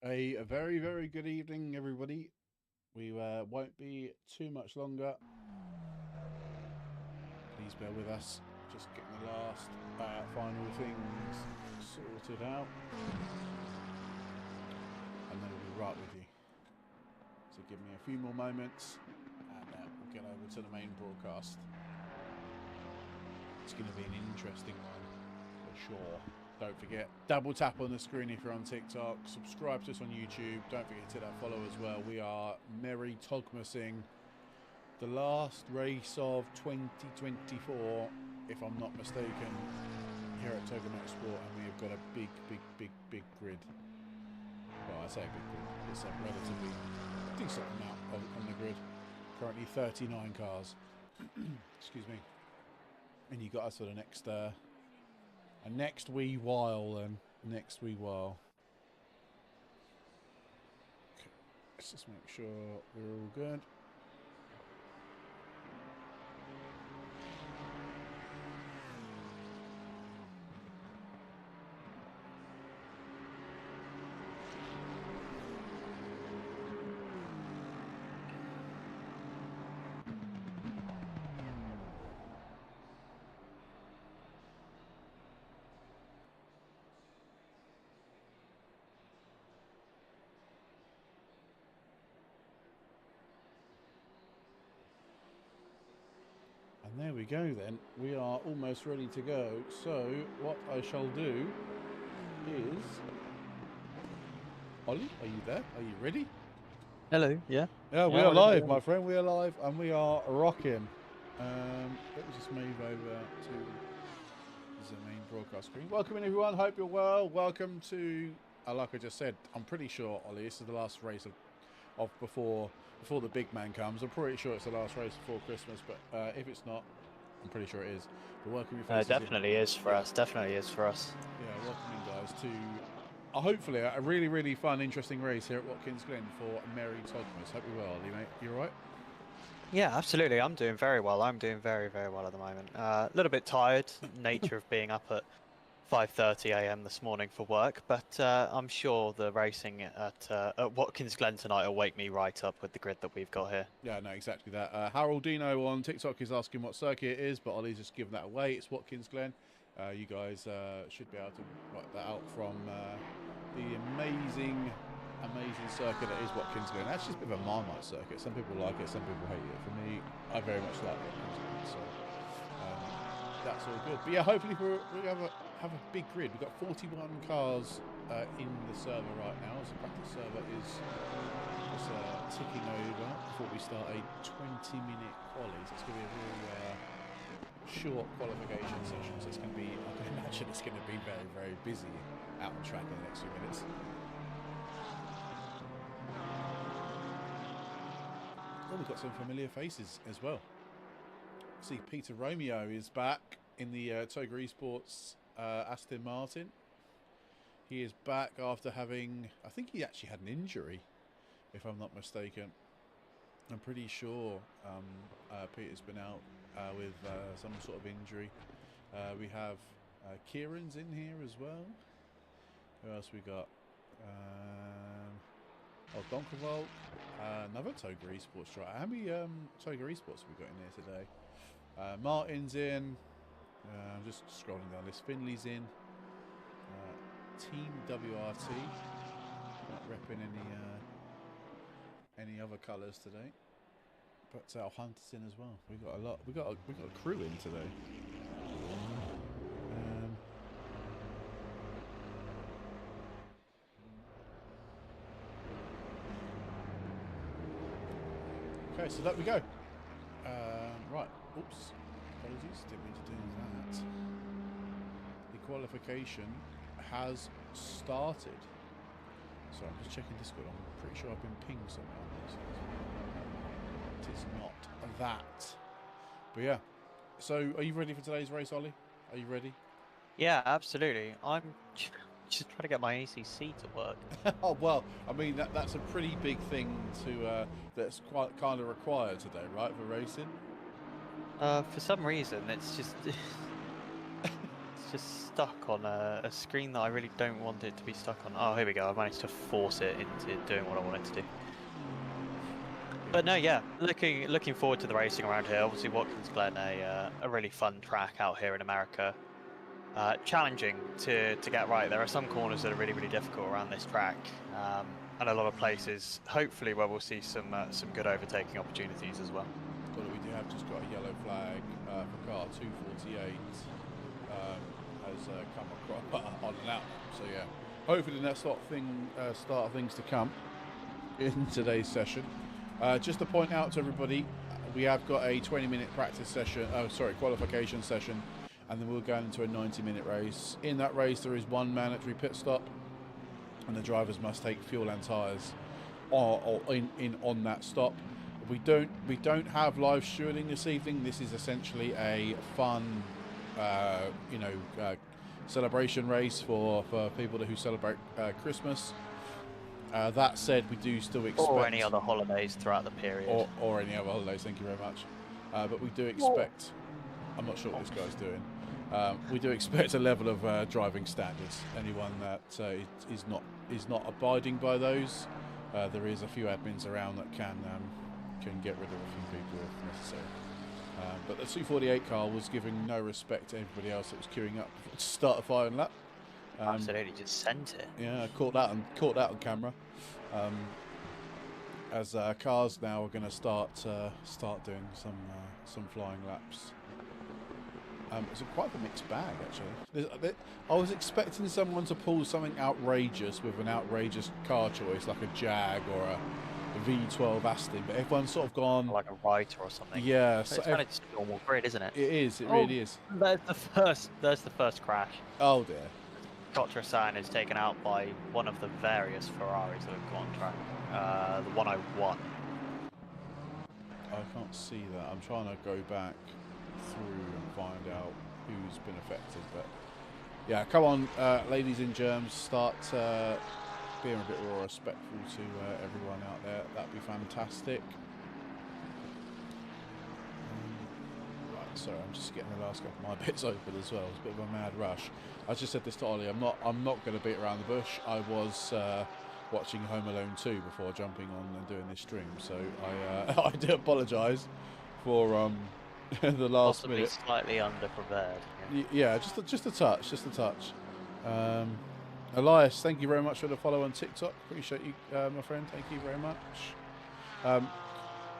A very, very good evening, everybody. We won't be too much longer. Please bear with us. Just getting the last final things sorted out. And then we'll be right with you. So give me a few more moments and we'll get over to the main broadcast. It's going to be an interesting one for sure. Don't forget, double tap on the screen if you're on TikTok. Subscribe to us on YouTube. Don't forget to hit that follow as well. We are merry Togmasing the last race of 2024, if I'm not mistaken, here at Toga Motorsport, and we have got a big grid. Well, I say a big grid. It's a relatively decent amount on the grid. Currently 39 cars. Excuse me. And you got us for the next next wee while then. Next wee while. Okay. Let's just make sure we're all good. And there we go then. We are almost ready to go. So what I shall do is... Ollie, are you there? Are you ready? Hello, yeah. Yeah, we are live, my friend. We are live and we are rocking. Let me just move over to the main broadcast screen. Welcome in, everyone. Hope you're well. Welcome to, like I just said, I'm pretty sure, Ollie, this is the last race of before the big man comes. I'm pretty sure it's the last race before Christmas, but if it's not, I'm pretty sure it is. But welcome you definitely is for us. Definitely is for us. Yeah, welcome in, guys, to hopefully a really fun, interesting race here at Watkins Glen for merry Togmas. Hope you're well, Ollie, mate. You all right? Yeah, absolutely. I'm doing very well. I'm doing very well at the moment. A little bit tired, nature of being up at 5:30 a.m. this morning for work, but I'm sure the racing at Watkins Glen tonight will wake me right up with the grid that we've got here. Yeah, no, exactly that. Harold Dino on TikTok is asking what circuit it is, but Ollie's just given that away. It's Watkins Glen. You guys should be able to work that out from the amazing circuit that is Watkins Glen. That's just a bit of a Marmite circuit. Some people like it, some people hate it. For me, I very much like Watkins Glen, so that's all good. But yeah, hopefully we have a big grid. We've got 41 cars in the server right now. So the practice server is just ticking over before we start a 20-minute quali. So it's going to be a real short qualification session. So it's going to be, I can imagine it's going to be very busy out on track in the next few minutes. Oh, we've got some familiar faces as well. See, Peter Romeo is back in the Toga Esports Aston Martin. He is back after having, I think he actually had an injury, if I'm not mistaken. I'm pretty sure Peter's been out with some sort of injury. We have Kieran's in here as well. Who else we got? Donkervolk, another Toga Esports driver. How many Toga Esports have we got in here today? Martin's in. I'm just scrolling down this. Finley's in. Team WRT. Not repping any other colours today. But Hunter's in as well. We got a lot. We got a crew in today. Okay, so there we go. Right. Oops. Apologies. Didn't mean to do that. The qualification has started. So I'm just checking Discord. I'm pretty sure I've been pinged somehow. It is not that. But yeah. So are you ready for today's race, Ollie? Are you ready? Yeah, absolutely. I'm just trying to get my ACC to work. Oh well, I mean that's a pretty big thing to that's quite kind of required today, right, for racing? For some reason, it's just just stuck on a screen that I really don't want it to be stuck on. Oh, here we go. I managed to force it into doing what I wanted to do. But no, yeah, looking forward to the racing around here. Obviously, Watkins Glen, a really fun track out here in America. Challenging to get right. There are some corners that are really difficult around this track, and a lot of places, hopefully, where we'll see some good overtaking opportunities as well. Well, we do have just got a yellow flag for car 248 has come across on and out. So yeah, hopefully the next start of things to come in today's session. Just to point out to everybody, we have got a 20-minute practice session. Qualification session. And then we'll go into a 90-minute race. In that race, there is one mandatory pit stop, and the drivers must take fuel and tyres on that stop. We don't have live stewarding this evening. This is essentially a fun, celebration race for people who celebrate Christmas. That said, we do still expect, or any other holidays throughout the period, or any other holidays. Thank you very much. But we do expect. I'm not sure what this guy's doing. We do expect a level of driving standards. Anyone that is not abiding by those, there is a few admins around that can get rid of a few people if necessary. But the 248 car was giving no respect to everybody else that was queuing up to start a final lap. Absolutely, just sent it. Yeah, I caught that on camera. As cars now are going to start doing some flying laps. It's quite a mixed bag, actually. I was expecting someone to pull something outrageous with an outrageous car choice, like a Jag or a V12 Aston, but everyone's sort of gone... Like a Writer or something. Yeah. So it's kind of just a normal grid, isn't it? It is, it really is. There's the first crash. Oh, dear. Pateron is taken out by one of the various Ferraris that have gone on track. The 101. I can't see that. I'm trying to go back through and find out who's been affected, but yeah, come on, ladies and germs, start being a bit more respectful to everyone out there. That'd be fantastic. Right, sorry, I'm just getting the last couple of my bits open as well. It's a bit of a mad rush. I just said this to Ollie. I'm not going to beat around the bush. I was watching Home Alone 2 before jumping on and doing this stream, so I do apologise for the last Possibly minute. Slightly underprepared. Yeah, just a touch. Elias, thank you very much for the follow on TikTok. Appreciate you, my friend. Thank you very much.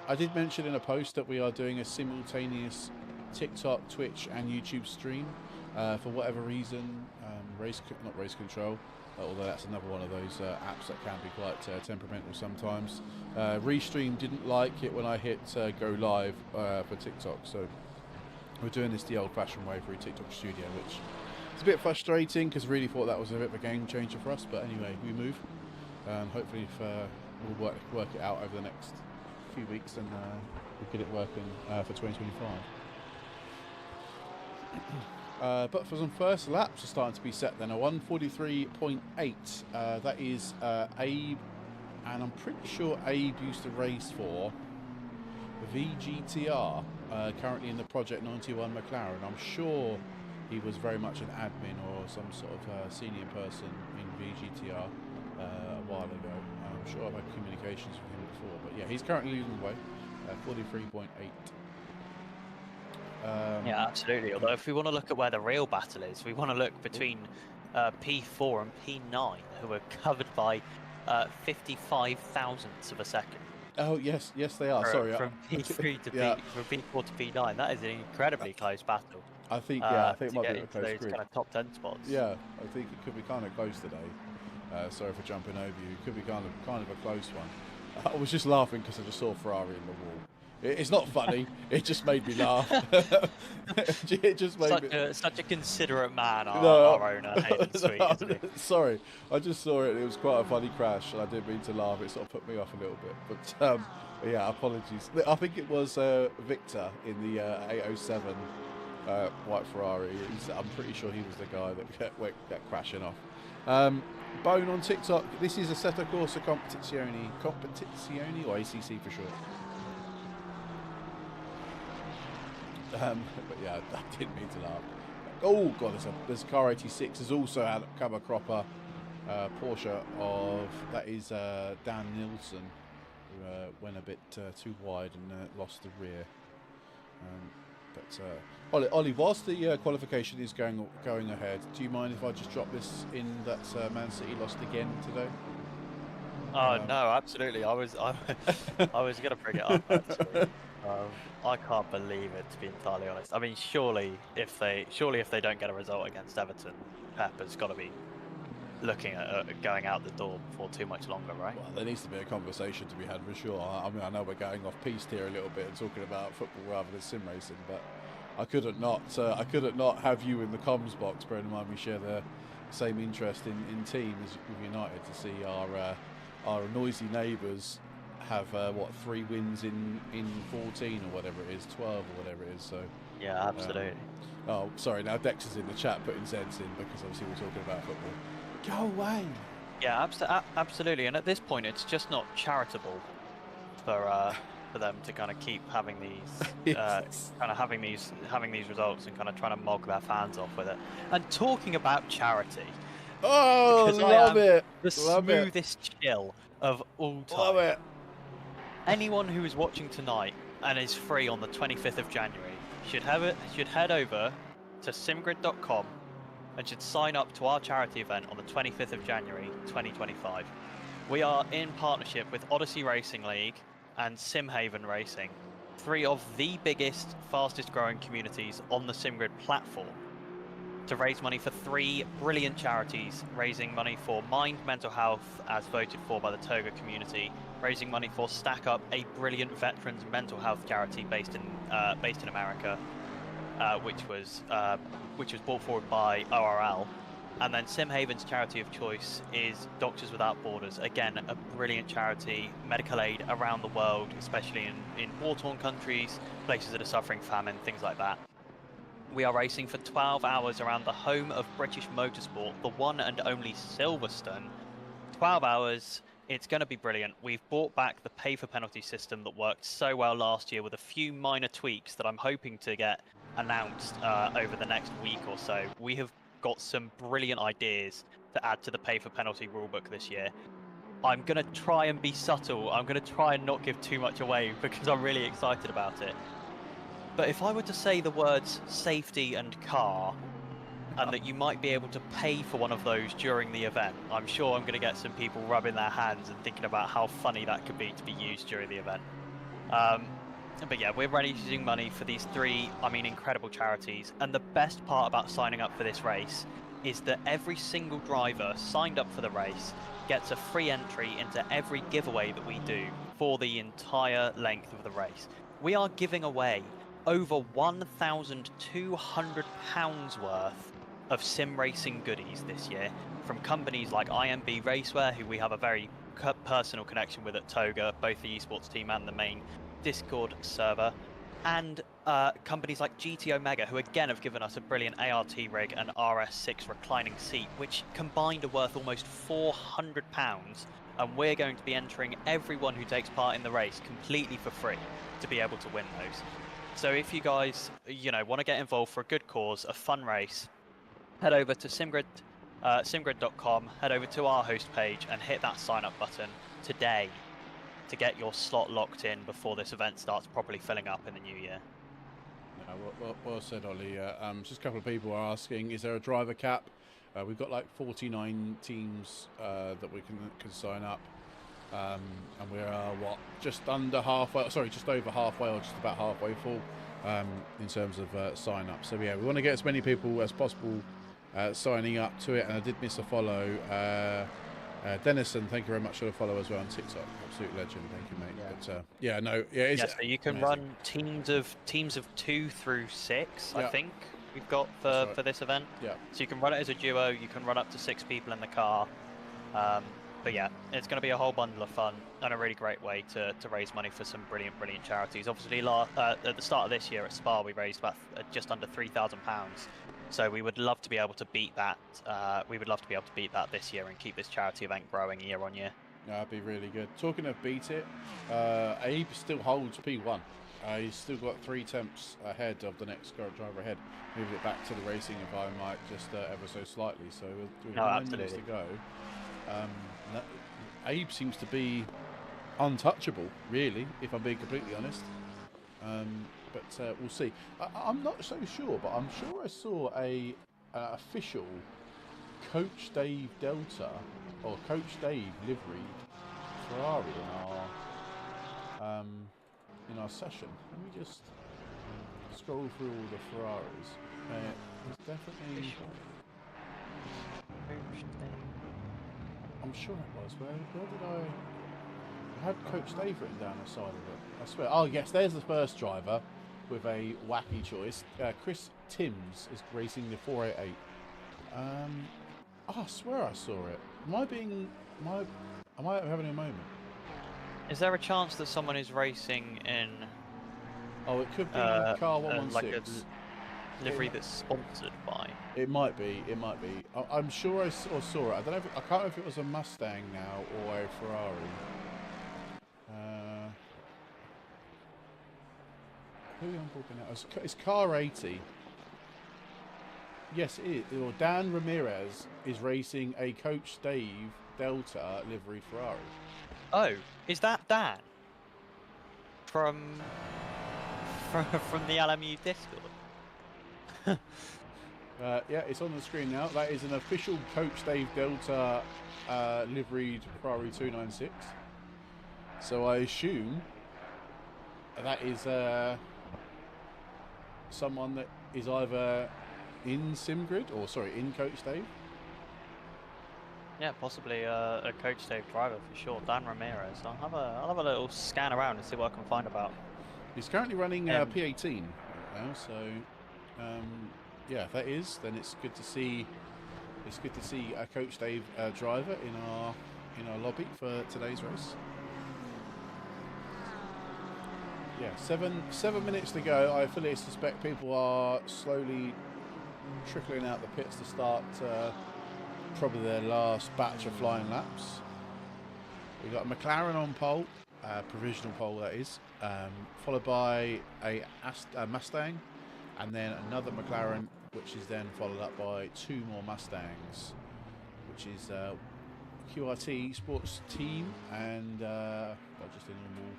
I did mention in a post that we are doing a simultaneous TikTok, Twitch, and YouTube stream. For whatever reason, not race control, although that's another one of those apps that can be quite temperamental sometimes. Restream didn't like it when I hit go live for TikTok, so we're doing this the old-fashioned way through TikTok Studio, which is a bit frustrating because really thought that was a bit of a game changer for us. But anyway, we move, and hopefully we'll work it out over the next few weeks, and we'll get it working for 2025. But for some first laps are starting to be set then. A 143.8. That is Abe, and I'm pretty sure Abe used to race for VGTR, currently in the Project 91 McLaren. I'm sure he was very much an admin or some sort of senior person in VGTR a while ago. I'm sure I've had communications with him before, but yeah, he's currently leading the way, 43.8. Yeah, absolutely. Although if we want to look at where the real battle is, we want to look between P4 and P9, who are covered by 55 thousandths of a second. Oh yes, they are. Sorry, from P3 to from P4 to P9. That is an incredibly close battle. I think it might be a close those grid. kind of top 10 spots. Yeah, I think it could be kind of close today. Sorry for jumping over you. It could be kind of a close one. I was just laughing because I just saw Ferrari in the wall. It's not funny. It just made me laugh. It just made me... Such a considerate man, our owner, Hayden Sweet, isn't he? Sorry, I just saw it. It was quite a funny crash, and I didn't mean to laugh. It sort of put me off a little bit. But yeah, apologies. I think it was Victor in the 807 white Ferrari. I'm pretty sure he was the guy that kept crashing off. Bone on TikTok. This is Assetto Corsa Competizione, or ACC for short. But yeah, I didn't mean to laugh. Oh god, there's a car 86. There's also a cover cropper Porsche of that is Dan Nilsson, who went a bit too wide and lost the rear. But Ollie, whilst the qualification is going ahead, do you mind if I just drop this in that Man City lost again today? Oh no, absolutely. I was going to bring it up actually. I can't believe it, to be entirely honest. I mean, surely if they don't get a result against Everton, Pep has got to be looking at going out the door before too much longer, right? Well, there needs to be a conversation to be had for sure. I mean, I know we're going off piste here a little bit and talking about football rather than sim racing, but I couldn't not have you in the comms box, bearing in mind we share the same interest in teams with United, to see our noisy neighbours have 3 wins in 14 or whatever it is, 12 or whatever it is. So yeah, absolutely. Oh, sorry. Now Dex is in the chat putting Zeds in because obviously we're talking about football. Go away. Yeah, absolutely. And at this point, it's just not charitable for them to kind of keep having these having these results and kind of trying to mog their fans off with it. And talking about charity. Oh, love it. The smoothest chill of all time. Love it. Anyone who is watching tonight and is free on the 25th of January should head over to simgrid.com and should sign up to our charity event on the 25th of January 2025. We are in partnership with Odyssey Racing League and Simhaven Racing, 3 of the biggest, fastest growing communities on the SimGrid platform, to raise money for 3 brilliant charities, raising money for Mind Mental Health, as voted for by the Toga community, raising money for Stack Up, a brilliant veterans mental health charity based in America, which was brought forward by ORL. And then Simhaven's charity of choice is Doctors Without Borders. Again, a brilliant charity, medical aid around the world, especially in war-torn countries, places that are suffering famine, things like that. We are racing for 12 hours around the home of British motorsport, the one and only Silverstone. 12 hours. It's going to be brilliant. We've brought back the pay-for-penalty system that worked so well last year with a few minor tweaks that I'm hoping to get announced over the next week or so. We have got some brilliant ideas to add to the pay-for-penalty rulebook this year. I'm going to try and be subtle. I'm going to try and not give too much away because I'm really excited about it. But if I were to say the words safety and car, and that you might be able to pay for one of those during the event, I'm sure I'm going to get some people rubbing their hands and thinking about how funny that could be to be used during the event. But yeah, we're raising money for these 3, incredible charities. And the best part about signing up for this race is that every single driver signed up for the race gets a free entry into every giveaway that we do for the entire length of the race. We are giving away over £1,200 worth of sim racing goodies this year from companies like IMB Raceware, who we have a very personal connection with at Toga, both the esports team and the main Discord server, and companies like GT Omega, who again have given us a brilliant ART rig and RS6 reclining seat, which combined are worth almost £400, and we're going to be entering everyone who takes part in the race completely for free to be able to win those. So if you guys, want to get involved for a good cause, a fun race, head over to simgrid.com, head over to our host page and hit that sign up button today to get your slot locked in before this event starts properly filling up in the new year. Well said, Ollie. Just a couple of people are asking, is there a driver cap? We've got like 49 teams that we can sign up. And we are just over halfway, or just about halfway full in terms of sign up. So yeah, we want to get as many people as possible signing up to it. And I did miss a follow. Dennison, thank you very much for the follow as well on TikTok. Absolute legend, thank you, mate. Yeah. But so you can run teams of 2 through 6. Yeah. I think we've got for this event. Yeah. So you can run it as a duo. You can run up to 6 people in the car. But yeah, it's going to be a whole bundle of fun and a really great way to raise money for some brilliant charities. Obviously, at the start of this year at Spa, we raised about just under £3,000. So we would love to be able to beat that. This year and keep this charity event growing year on year. That'd be really good. Talking of beat it, Abe still holds P1. He's still got 3 temps ahead of the next driver ahead. Moving it back to the racing environment just ever so slightly. So with 9 minutes to go, Abe seems to be untouchable, really, if I'm being completely honest. But we'll see. I'm not so sure, but I'm sure I saw a official Coach Dave Delta or Coach Dave livery Ferrari in our session. Let me just scroll through all the Ferraris. There's definitely. I'm sure it was. Where did I had Coach Dave written down the side of it. I swear. Oh yes, there's the first driver with a wacky choice. Chris Timms is racing the 488. I swear I saw it. Am I having a moment? Is there a chance that someone is racing in? Oh, it could be car 116. Like a livery that's sponsored by. It might be. It might be. I'm sure I saw it. I don't know. I can't remember if it was a Mustang now or a Ferrari. Who am I talking about? It's car 80. Yes, it is. Or Dan Ramirez is racing a Coach Dave Delta livery Ferrari. Oh, is that Dan? From the LMU Discord? Yeah, it's on the screen now. That is an official Coach Dave Delta liveried Ferrari 296. So I assume that is someone that is either in SimGrid or in Coach Dave. Yeah, possibly a Coach Dave driver for sure. Dan Ramirez. I'll have a little scan around and see what I can find about. He's currently running P18 now, so yeah, if that is, then it's good to see. It's good to see a Coach Dave driver in our lobby for today's race. Yeah, seven minutes to go. I fully suspect people are slowly trickling out the pits to start probably their last batch of flying laps. We've got a McLaren on pole, provisional pole that is, followed by a Mustang, and then another McLaren, which is then followed up by 2 more Mustangs, which is QRT Sports Team and just a normal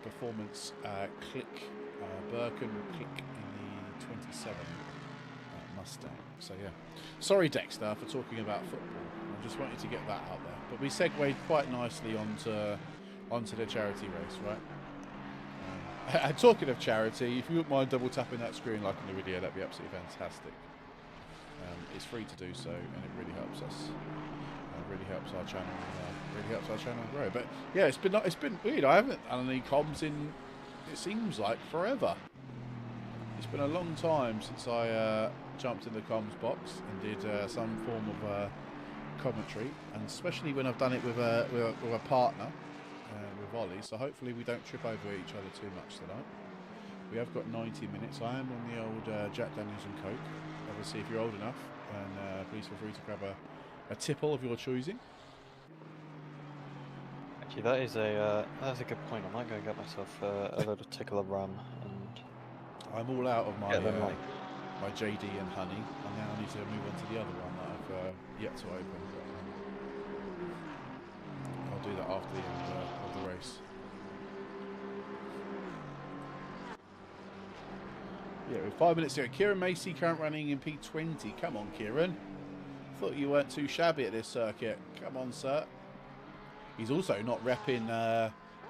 performance click, Birkin click in the 27 Mustang. So yeah, sorry Dexter for talking about football. I just wanted to get that out there. But we segued quite nicely onto the charity race, right? And talking of charity, if you wouldn't mind double tapping that screen like in the video, that'd be absolutely fantastic. It's free to do so, and it really helps us. Really helps our channel. Really helps our channel grow. But yeah, it's been weird. I haven't done any comms in, it seems like, forever. It's been a long time since I jumped in the comms box and did some form of commentary, and especially when I've done it with a partner, with Ollie. So hopefully we don't trip over each other too much tonight. We have got 90 minutes. I am on the old Jack Daniels and Coke. Obviously, if you're old enough, and please feel free to grab a tipple of your choosing. Actually, that's a good point. I might go and get myself a little tickle of rum, and I'm all out of my my my JD and honey, and now I need to move on to the other one that I've yet to open. I'll do that after the end of the race. Yeah, with 5 minutes to go. Kieran Macy, current running in P20. Come on, Kieran. Thought you weren't too shabby at this circuit. Come on, sir. He's also not repping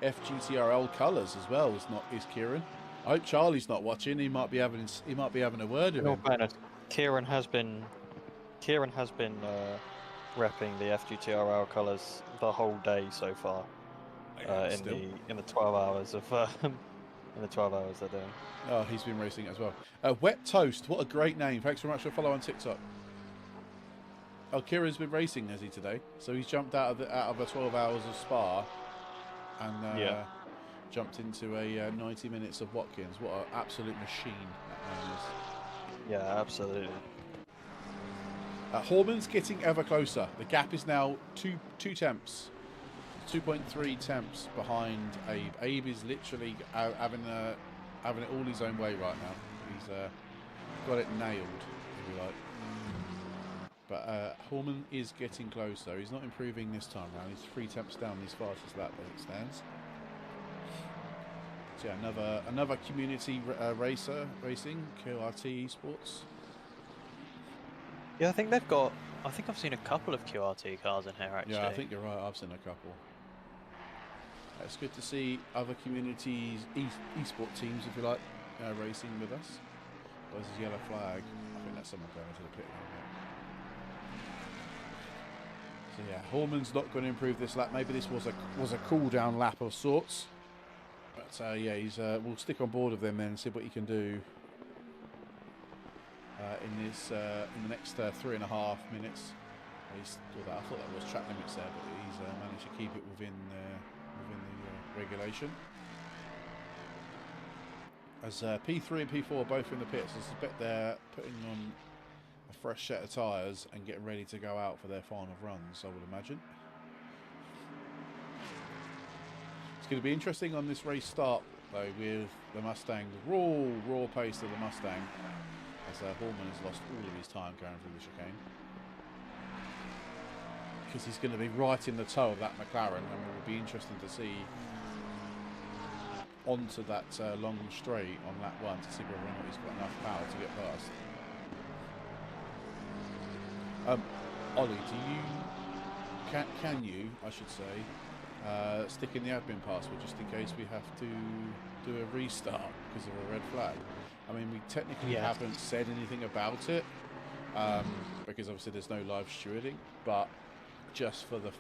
FGTRL colours as well. Is Kieran? I hope Charlie's not watching. He might be having a word with him. Fairness, Kieran has been repping the FGTRL colours the whole day so far. In the 12 hours of in the 12 hours they're doing. Oh, he's been racing as well. Wet Toast, what a great name. Thanks very much for following on TikTok. Oh, Kieran's been racing, has he, today? So he's jumped out of the 12 hours of Spa and jumped into a 90 minutes of Watkins. What an absolute machine that man is. Yeah, absolutely. Horman's getting ever closer. The gap is now two temps. 2.3 temps behind Abe. Abe is literally having it all his own way right now. He's got it nailed, if you like. But Horman is getting closer. He's not improving this time round. He's 3 temps down his fastest lap as it stands. So yeah, another community racer racing, QRT Esports. Yeah, I think they've got. I think I've seen a couple of QRT cars in here actually. Yeah, I think you're right. I've seen a couple. It's good to see other communities, esport teams, if you like, racing with us. There's this yellow flag. I think that's someone going to the pit lane. So yeah, Horman's not going to improve this lap. Maybe this was a cool down lap of sorts. But yeah, we'll stick on board of them then and see what he can do in the next 3.5 minutes. I thought that was track limits there, but he's managed to keep it within the regulation. As P3 and P4 are both in the pits, I suspect they're putting on a fresh set of tyres and getting ready to go out for their final runs, I would imagine. It's going to be interesting on this race start, though, with the Mustang, the raw pace of the Mustang, as Horman has lost all of his time going through the chicane. Because he's going to be right in the toe of that McLaren, and it will be interesting to see onto that long straight on lap 1 to see whether or not he's got enough power to get past. Ollie, can you, I should say, stick in the admin password just in case we have to do a restart because of a red flag? I mean, we technically haven't said anything about it because obviously there's no live stewarding, but just for the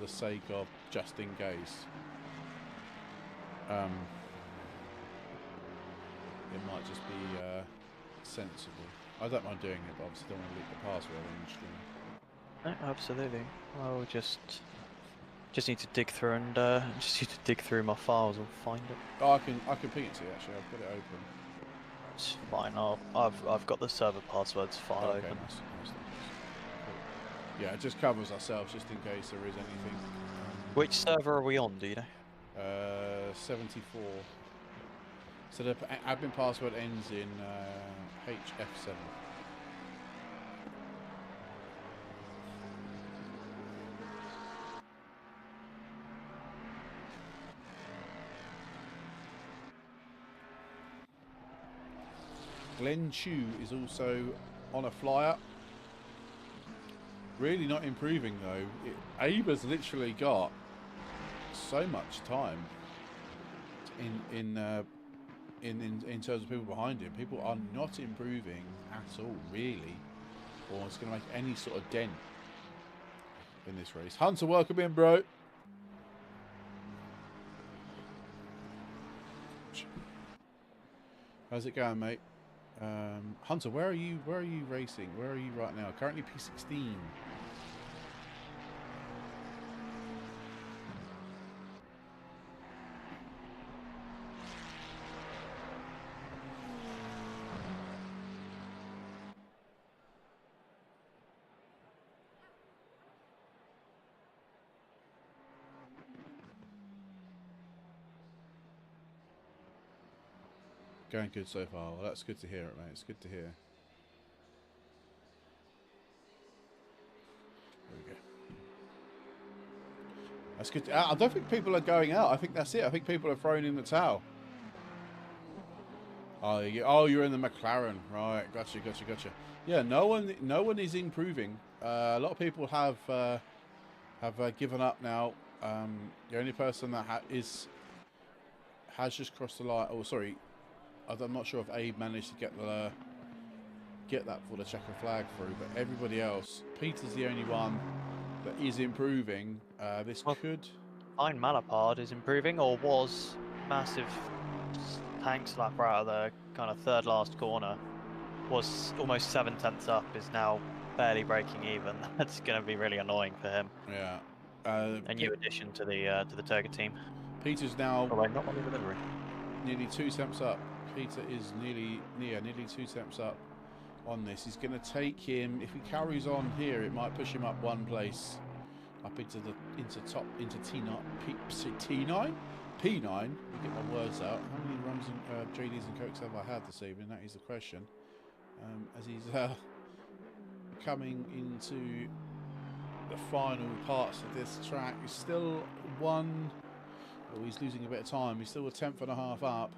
sake of just in case, it might just be sensible. I don't mind doing it, but obviously don't want to leak the password on the stream. No, absolutely. I'll just need to dig through and just need to dig through my files and find it. Oh, I can ping it to you actually. I've got it open. It's fine. I've got the server passwords file open. Nice. Cool. Yeah, it just covers ourselves just in case there is anything. Which server are we on? Do you know? 74. So the admin password ends in HF7. Glen is also on a flyer. Really not improving though. Abe has literally got so much time in terms of people behind him. People are not improving at all, really, or it's going to make any sort of dent in this race. Hunter, welcome in, bro. How's it going, mate? Hunter, where are you racing? Where are you right now? Currently P16. Going good so far. Well, that's good to hear it, mate. It's good to hear. There we go. That's good. I don't think people are going out. I think that's it. I think people are throwing in the towel. Oh, you're in the McLaren, right? Gotcha. Yeah, no one is improving. A lot of people have given up now. The only person that has just crossed the line. Oh, sorry. I'm not sure if Abe managed to get that for the checker flag through, but everybody else, Peter's the only one that is improving. Could. Fine Malapard is improving, or was massive tank slapper out of the kind of third last corner. Was almost 7/10 up. Is now barely breaking even. That's going to be really annoying for him. Yeah. A new addition to the Toga team. Peter's now. Oh, wait, not on the delivery. Nearly 2 temps up. Peter is nearly 2 temps up on this. He's going to take him, if he carries on here, it might push him up 1 place up into T9. T9? P9? Let me get my words out. How many rums and JDs and Cokes have I had this evening? That is the question. As he's coming into the final parts of this track, he's still he's losing a bit of time. He's still a tenth and a half up.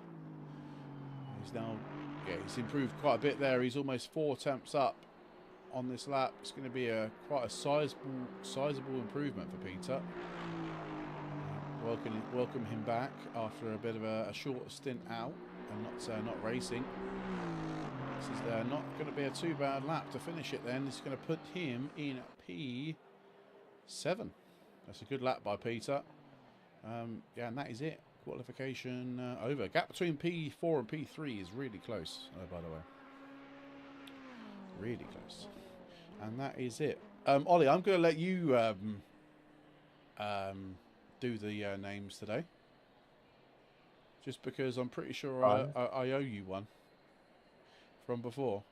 He's now, he's improved quite a bit there. He's almost 4 tenths up on this lap. It's going to be quite a sizable improvement for Peter. Welcome him back after a bit of a short stint out and not racing. This is not going to be a too bad lap to finish it. Then it's going to put him in P7. That's a good lap by Peter. Yeah, and that is it. Qualification over. Gap between P4 and P3 is really close, by the way. Really close. And that is it. Ollie, I'm going to let you do the names today. Just because I'm pretty sure I owe you one from before.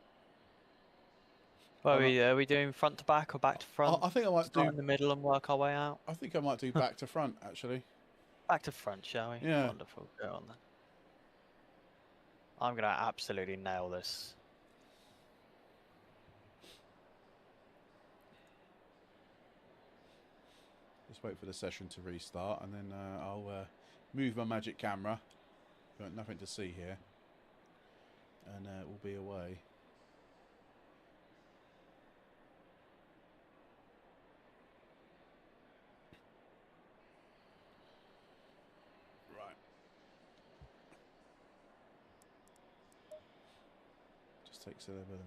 Well, are we doing front to back or back to front? I think I might start in the middle and work our way out. I think I might do back to front, actually. Back to front, shall we? Yeah. Wonderful. Go on then. I'm going to absolutely nail this. Just wait for the session to restart, and then I'll move my magic camera. Got nothing to see here, and we'll be away. Right. Just takes a little bit of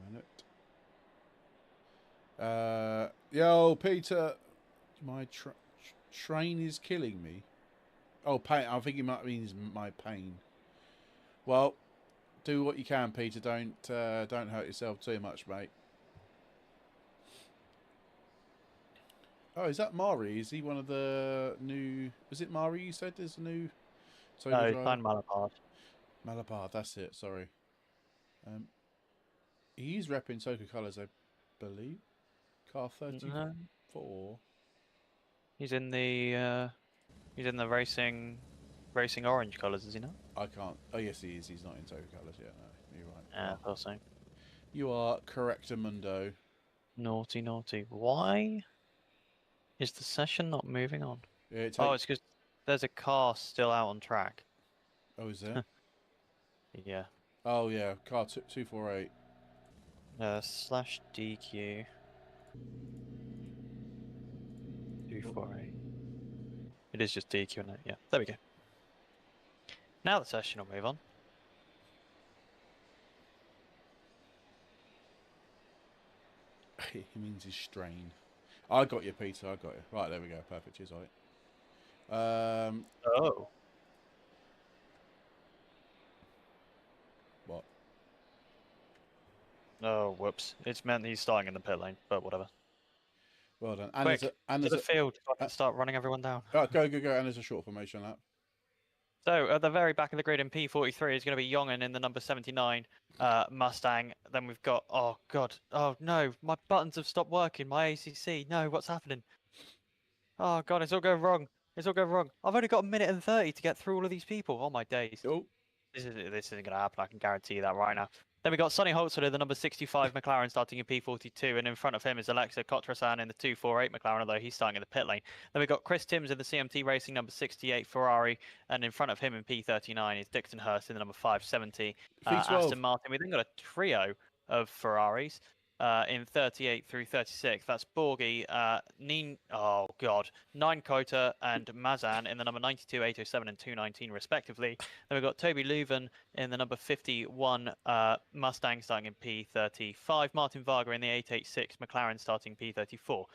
a minute. Yo, Peter, my train is killing me. Oh, pain. I think it might mean my pain. Well, do what you can, Peter. Don't hurt yourself too much, mate. Oh, is that Mari? Is he one of the new? Was it Mari? You said there's a new. No, it's Malapard. Malapard, that's it. Sorry. He's repping Toga colours, I believe. Car 34. He's in the racing orange colours, is he not? I can't. Oh yes, he is. He's not in Toga colours yet. No, you're right. Yeah, I thought so. You are correct, Mundo. Naughty, naughty. Why is the session not moving on? Yeah, oh, it's because there's a car still out on track. Oh, is there? Yeah. Oh yeah, car 248. /DQ 248. It is just DQ, isn't it? Yeah. There we go. Now the session will move on. He means his strain. I got you, Peter. I got you. Right, there we go. Perfect. Cheers, Ollie. Oh. What? Oh, whoops. It's meant he's starting in the pit lane, but whatever. Well done. Quick, to the field so I can start running everyone down. Oh, go. And there's a short formation lap. So, at the very back of the grid in P43 is going to be Jongen in the number 79 Mustang. Then we've got, oh, God. Oh, no. My buttons have stopped working. My ACC. No, what's happening? Oh, God, it's all going wrong. It's all going wrong. I've only got 1:30 to get through all of these people. Oh, my days. Oh. This isn't going to happen. I can guarantee you that right now. Then we got Sonny Holtzler, the number 65 McLaren, starting in P42, and in front of him is Alexa Kotrasan in the 248 McLaren, although he's starting in the pit lane. Then we got Chris Timms in the CMT Racing number 68 Ferrari, and in front of him in P39 is Dixon Hurst in the number 570 Aston Martin. We then got a trio of Ferraris in 38 through 36. That's Borghi, 9 Kota, and Mazan in the number 92, 807, and 219 respectively. Then we've got Toby Leuven in the number 51 Mustang starting in P35. Martin Varga in the 886 McLaren starting P34.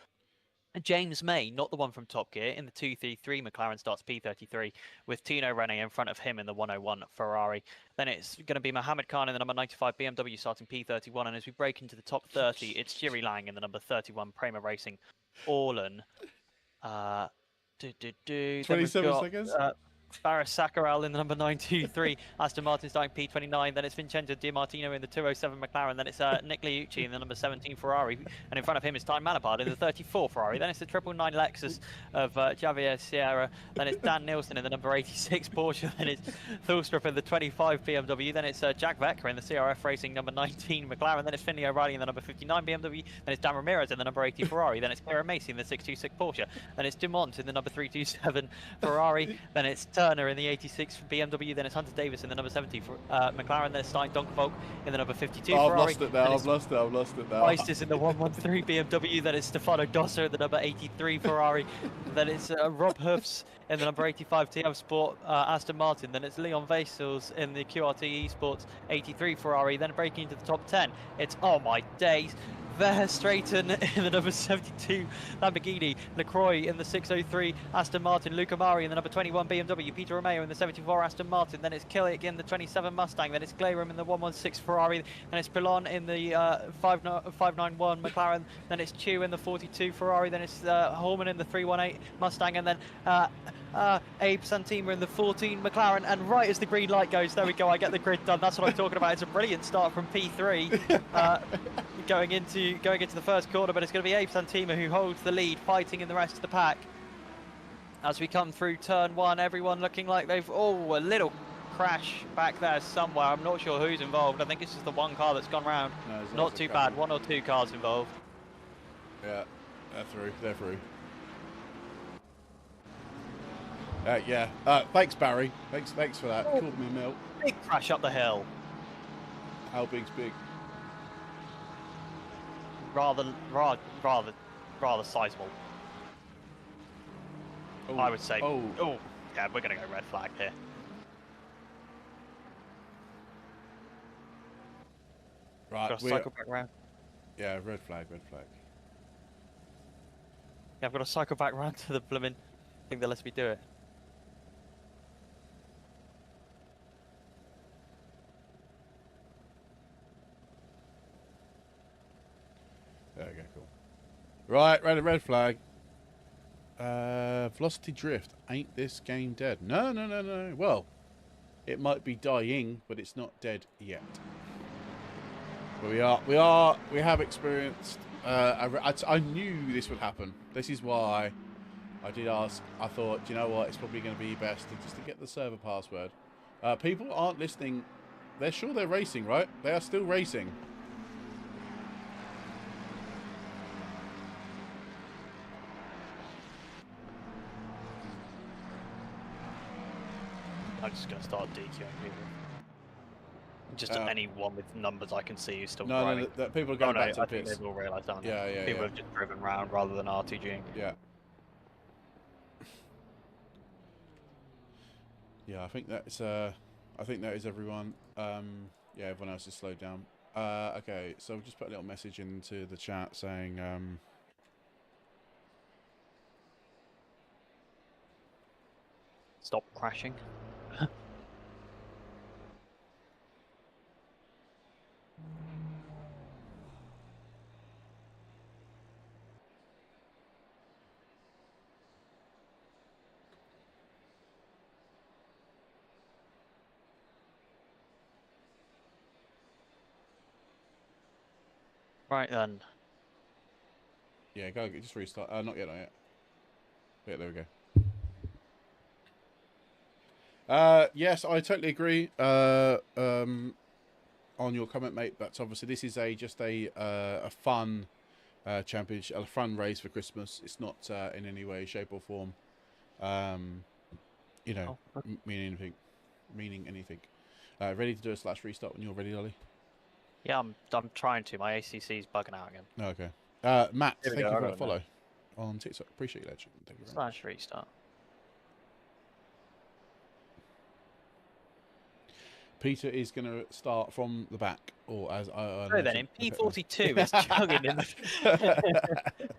James May, not the one from Top Gear, in the 233 McLaren starts P33 with Tino Rene in front of him in the 101 Ferrari. Then it's going to be Mohammed Khan in the number 95 BMW starting P31. And as we break into the top 30, it's Jiri Lang in the number 31 Prema Racing Orlen. 27 seconds? Barris Sakharov in the number 923. Aston Martin starting P29. Then it's Vincenzo Di Martino in the 207 McLaren. Then it's Nick Liucci in the number 17 Ferrari. And in front of him is Ty Malapard in the 34 Ferrari. Then it's the 999 Lexus of Javier Sierra. Then it's Dan Nielsen in the number 86 Porsche. Then it's Thulstrup in the 25 BMW. Then it's Jack Vecker in the CRF Racing number 19 McLaren. Then it's Finley O'Reilly in the number 59 BMW. Then it's Dan Ramirez in the number 80 Ferrari. Then it's Kieran Macy in the 626 Porsche. Then it's Dumont in the number 327 Ferrari. Then it's Turner in the 86 BMW. Then it's Hunter Davis in the number 70 for McLaren. Then it's Stein Donkvolk in the number 52 Ferrari. I've lost it now. I've lost it now. Price is in the 113 BMW. Then it's Stefano Dossa in the number 83 Ferrari. Then it's Rob Hoofs in the number 85 TM Sport Aston Martin. Then it's Leon Vasels in the QRT Esports 83 Ferrari. Then breaking into the top 10, it's, oh my days, Verstraighten in the number 72 Lamborghini, Lacroix in the 603 Aston Martin, Luca Mari in the number 21 BMW, Peter Romeo in the 74 Aston Martin, then it's Killick in the 27 Mustang, then it's Glayram in the 116 Ferrari, then it's Pilon in the 591 McLaren, then it's Chew in the 42 Ferrari, then it's Horman in the 318 Mustang, and then Abe Santima in the 14 McLaren. And right as the green light goes, there we go, I get the grid done. That's what I'm talking about. It's a brilliant start from P3 going into the first corner, but it's going to be Abe Santima who holds the lead, fighting in the rest of the pack. As we come through turn one, everyone looking like they've a little crash back there somewhere. I'm not sure who's involved. I think it's just the one car that's gone round. No, not too bad. One or two cars involved. Yeah, they're through. Yeah. Thanks, Barry. Thanks for that. Oh, Called me a milk. big crash up the hill. How big's big? Rather sizable. Oh, I would say. Oh. Yeah, we're gonna go red flag here. Right. Got to cycle back round. Yeah, red flag. Yeah, I've got to cycle back round to the blooming thing that lets me do it. Okay, cool. Right, red flag. Velocity drift. Ain't this game dead? No. Well, it might be dying, but it's not dead yet. But we have experienced. I knew this would happen. This is why I did ask. I thought, you know what, it's probably going to be best just to get the server password. People aren't listening. They're sure they're racing, right? They are still racing. I'm just going to start DQing people. Just anyone with numbers I can see who's still driving. No, people are going back to the pits. I think they've all realised, aren't they? Yeah. People have just driven round rather than RTGing. Yeah. Yeah, I think that is everyone. Yeah, everyone else is slowed down. Okay, so we'll just put a little message into the chat saying stop crashing. Right then. Yeah, go just restart. Not yet. Yeah, there we go. Yes, I totally agree. On your comment, mate. But obviously, this is just a fun championship, a fun race for Christmas. It's not in any way, shape, or form, you know, meaning anything. Ready to do a / restart when you're ready, Ollie? Yeah, I'm trying to. My ACC's bugging out again. Okay. Matt, thank you for that follow on TikTok. Appreciate that. Thank you very much. / restart. Peter is going to start from the back, or as I. So then, in P42 is chugging in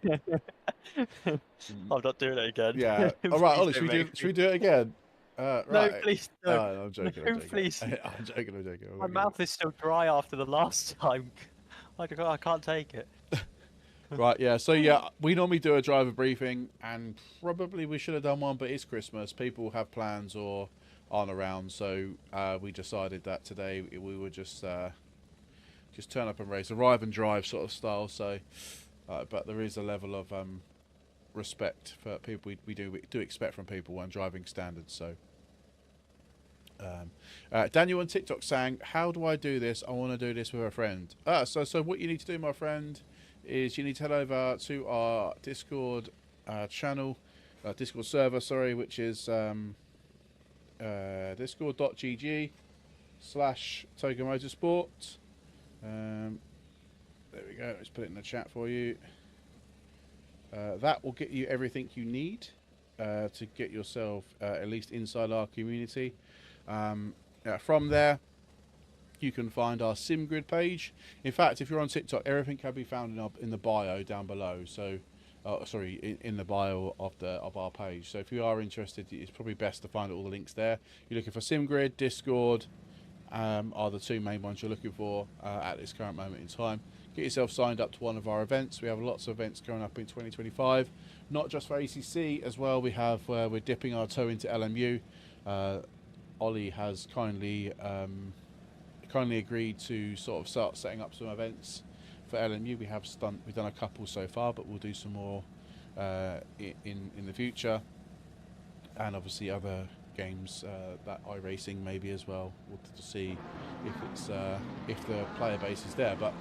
the. I'm not doing it again. Yeah. All right, Ollie, should we do it again? Right. No, please don't. No, I'm joking. No, please. I'm joking. My mouth is still dry after the last time. I can't take it. Right, yeah. So yeah, we normally do a driver briefing, and probably we should have done one, but it's Christmas. People have plans or aren't around, so we decided that today we would just turn up and race, arrive and drive sort of style. So, but there is a level of respect for people we do expect from people when driving standards. So. Daniel on TikTok saying, "How do I do this? I want to do this with a friend." So what you need to do, my friend, is you need to head over to our Discord channel, Discord server, sorry, which is discord.gg/Toga Motorsport. There we go. Let's put it in the chat for you. That will get you everything you need to get yourself at least inside our community. From there, you can find our SimGrid page. In fact, if you're on TikTok, everything can be found in the bio down below. So, in the bio of our page. So if you are interested, it's probably best to find all the links there. You're looking for SimGrid, Discord, are the two main ones you're looking for at this current moment in time. Get yourself signed up to one of our events. We have lots of events coming up in 2025, not just for ACC as well. We have we're dipping our toe into LMU. Ollie has kindly agreed to sort of start setting up some events for LMU. We've done a couple so far, but we'll do some more in the future, and obviously other games that iRacing maybe as well. We'll to see if it's if the player base is there. But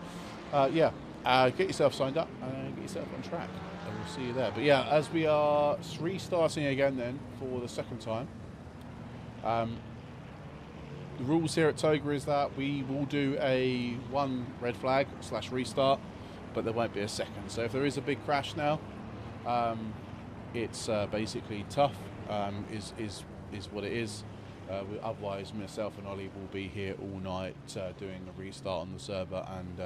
get yourself signed up and get yourself on track, and we'll see you there. But yeah, as we are restarting again then for the second time. The rules here at Toga is that we will do a one red flag / restart, but there won't be a second. So if there is a big crash now, it's basically tough. Is what it is. Otherwise, myself and Ollie will be here all night doing a restart on the server, and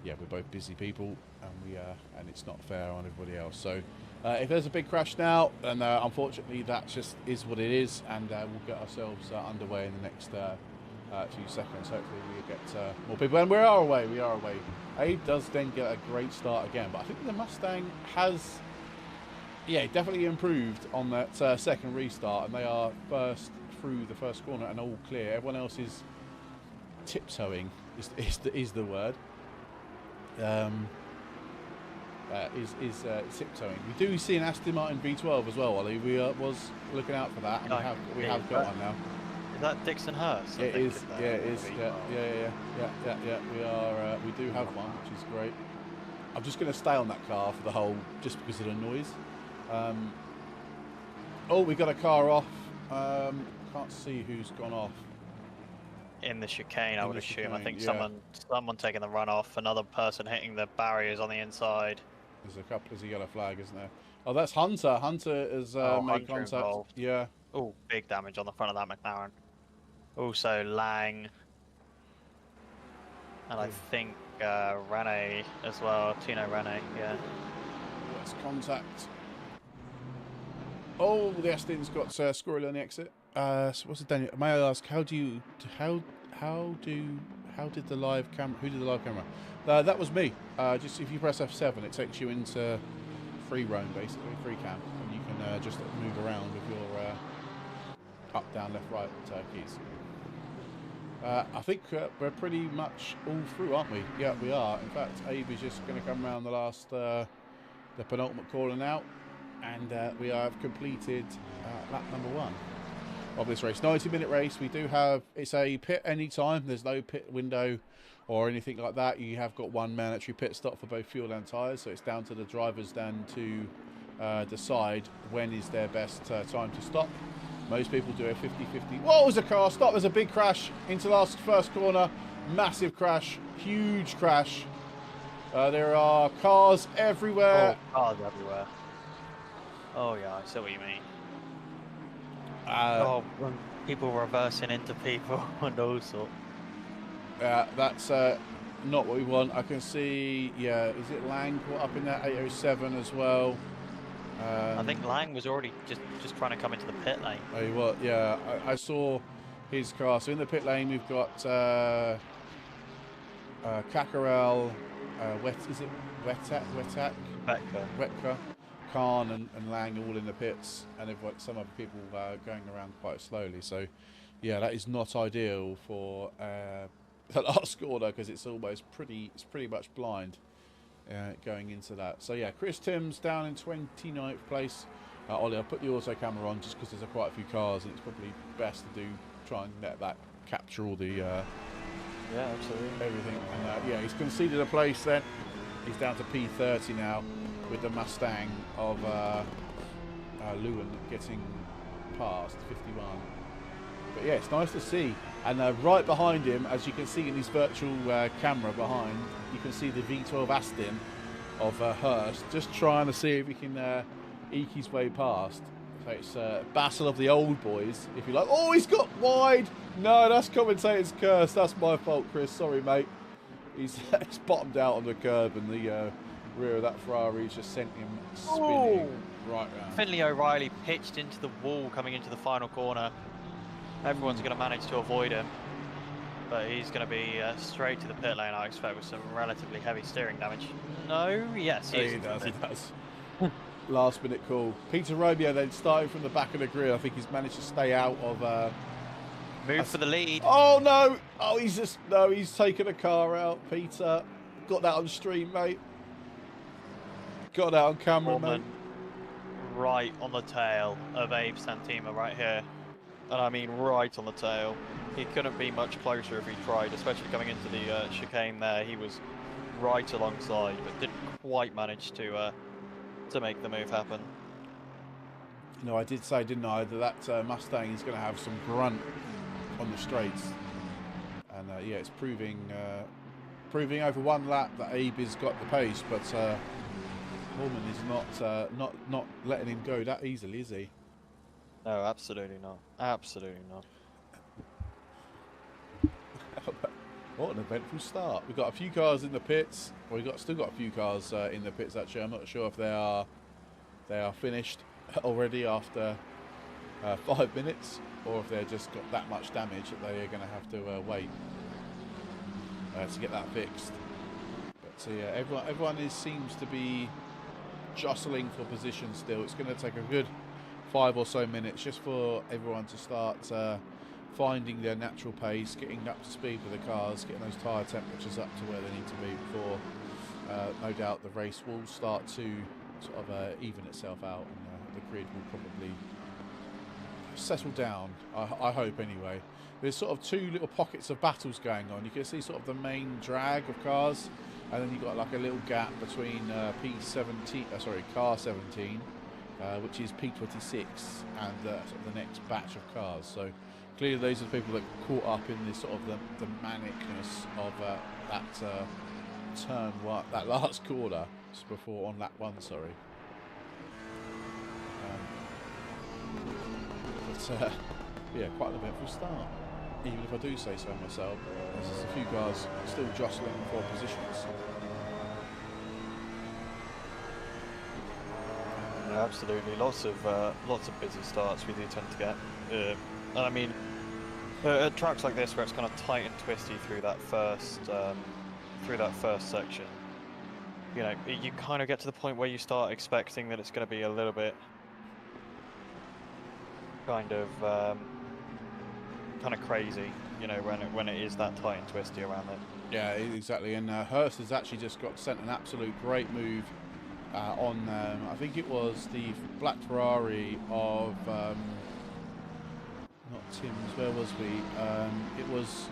we're both busy people, and it's not fair on everybody else. So if there's a big crash now, then unfortunately that just is what it is, and we'll get ourselves underway in the next few seconds. Hopefully we get more people, and we are away. Abe does then get a great start again, but I think the Mustang has definitely improved on that second restart, and they are first through the first corner and all clear. Everyone else is tiptoeing is the word. Tiptoeing. We do see an Aston Martin V12 as well, Ollie. We was looking out for that, and we have got one now. Is that Dixon Hurst? It is. Yeah, it is. Yeah. We do have one, which is great. I'm just going to stay on that car for the whole, just because of the noise. We got a car off. Can't see who's gone off. In the chicane, I would assume. I think someone taking the run off, another person hitting the barriers on the inside. There's a yellow flag, isn't there? Oh, that's Hunter. Hunter has made contact. Involved. Yeah. Oh, big damage on the front of that McLaren. Also Lang. And I think Rene as well. Tino Rene, yeah. Let's contact. Oh, the Aston's got squirrel on the exit. So what's it, Daniel? May I ask, how did the live camera? Who did the live camera? That was me. Just if you press F7, it takes you into free roam, basically free cam, and you can just move around with your up, down, left, right keys. I think we're pretty much all through, aren't we? Yeah, we are. In fact, Abe is just going to come around the last, the penultimate corner now, and we have completed lap number 1 of this race. 90-minute race. We do have, it's a pit any time. There's no pit window or anything like that. You have got one mandatory pit stop for both fuel and tyres, so it's down to the drivers then to decide when is their best time to stop. Most people do a 50-50. Whoa, there's a car stop. There's a big crash into last first corner. Massive crash. Huge crash. There are cars everywhere. Oh, cars everywhere. Oh, yeah, I see what you mean. When people reversing into people and all sorts. That's not what we want. I can see, is it Lang caught up in that 807 as well? I think Lang was already just trying to come into the pit lane. Oh, well, yeah, I saw his car. So in the pit lane, we've got Caccarel, Wetka, Khan and Lang all in the pits, and some other people going around quite slowly. So, yeah, that is not ideal for the last corner because it's pretty much blind going into that. So yeah, Chris Timms down in 29th place. Ollie, I'll put the auto camera on just because there's quite a few cars, and it's probably best to try and let that capture all the yeah, absolutely, everything. And yeah, he's conceded a place then. He's down to P30 now with the Mustang of Lewin getting past 51. But yeah, it's nice to see. And right behind him, as you can see in his virtual camera behind, you can see the V12 Aston of Hurst, just trying to see if he can eke his way past. So it's a battle of the old boys, if you like. Oh, he's got wide! No, that's commentator's curse. That's my fault, Chris. Sorry, mate. He's bottomed out on the curb, and the rear of that Ferrari just sent him spinning right round. Finley O'Reilly pitched into the wall coming into the final corner. Everyone's going to manage to avoid him, but he's going to be straight to the pit lane, I expect, with some relatively heavy steering damage. No? Yes, he does. Last minute call. Peter Romeo then starting from the back of the grid. I think he's managed to stay out of... Move for the lead. Oh, no! Oh, he's taken a car out, Peter. Got that on stream, mate. Got that on camera, mate. Right on the tail of Abe Santima right here. And I mean right on the tail. He couldn't be much closer if he tried, especially coming into the chicane there. He was right alongside, but didn't quite manage to make the move happen. No, I did say, didn't I, that Mustang is going to have some grunt on the straights. And yeah, it's proving over one lap that Abe has got the pace, but Norman is not letting him go that easily, is he? No, absolutely not. Absolutely not. What an eventful start. We've got a few cars in the pits. Well, we've still got a few cars in the pits, actually. I'm not sure if they are finished already after 5 minutes, or if they've just got that much damage that they are going to have to wait to get that fixed. But yeah, everyone seems to be jostling for position still. It's going to take a good 5 or so minutes just for everyone to start finding their natural pace, getting up to speed with the cars, getting those tyre temperatures up to where they need to be before no doubt the race will start to sort of even itself out, and the grid will probably settle down, I hope anyway. There's sort of two little pockets of battles going on. You can see sort of the main drag of cars, and then you've got like a little gap between car 17, which is P26, and sort of the next batch of cars. So clearly those are the people that caught up in this sort of the manicness of that turn one, that last corner just before on lap 1, sorry. But yeah, quite an eventful start, even if I do say so myself. There's a few cars still jostling for positions. Yeah, absolutely. Lots of busy starts we do tend to get. And I mean, at tracks like this where it's kind of tight and twisty through that first section, you know, you kind of get to the point where you start expecting that it's going to be a little bit kind of crazy, you know, when it is that tight and twisty around it. Yeah, exactly. And Hurst has actually just got sent an absolute great move on. I think it was the black Ferrari of not Tim's. Where was we? It was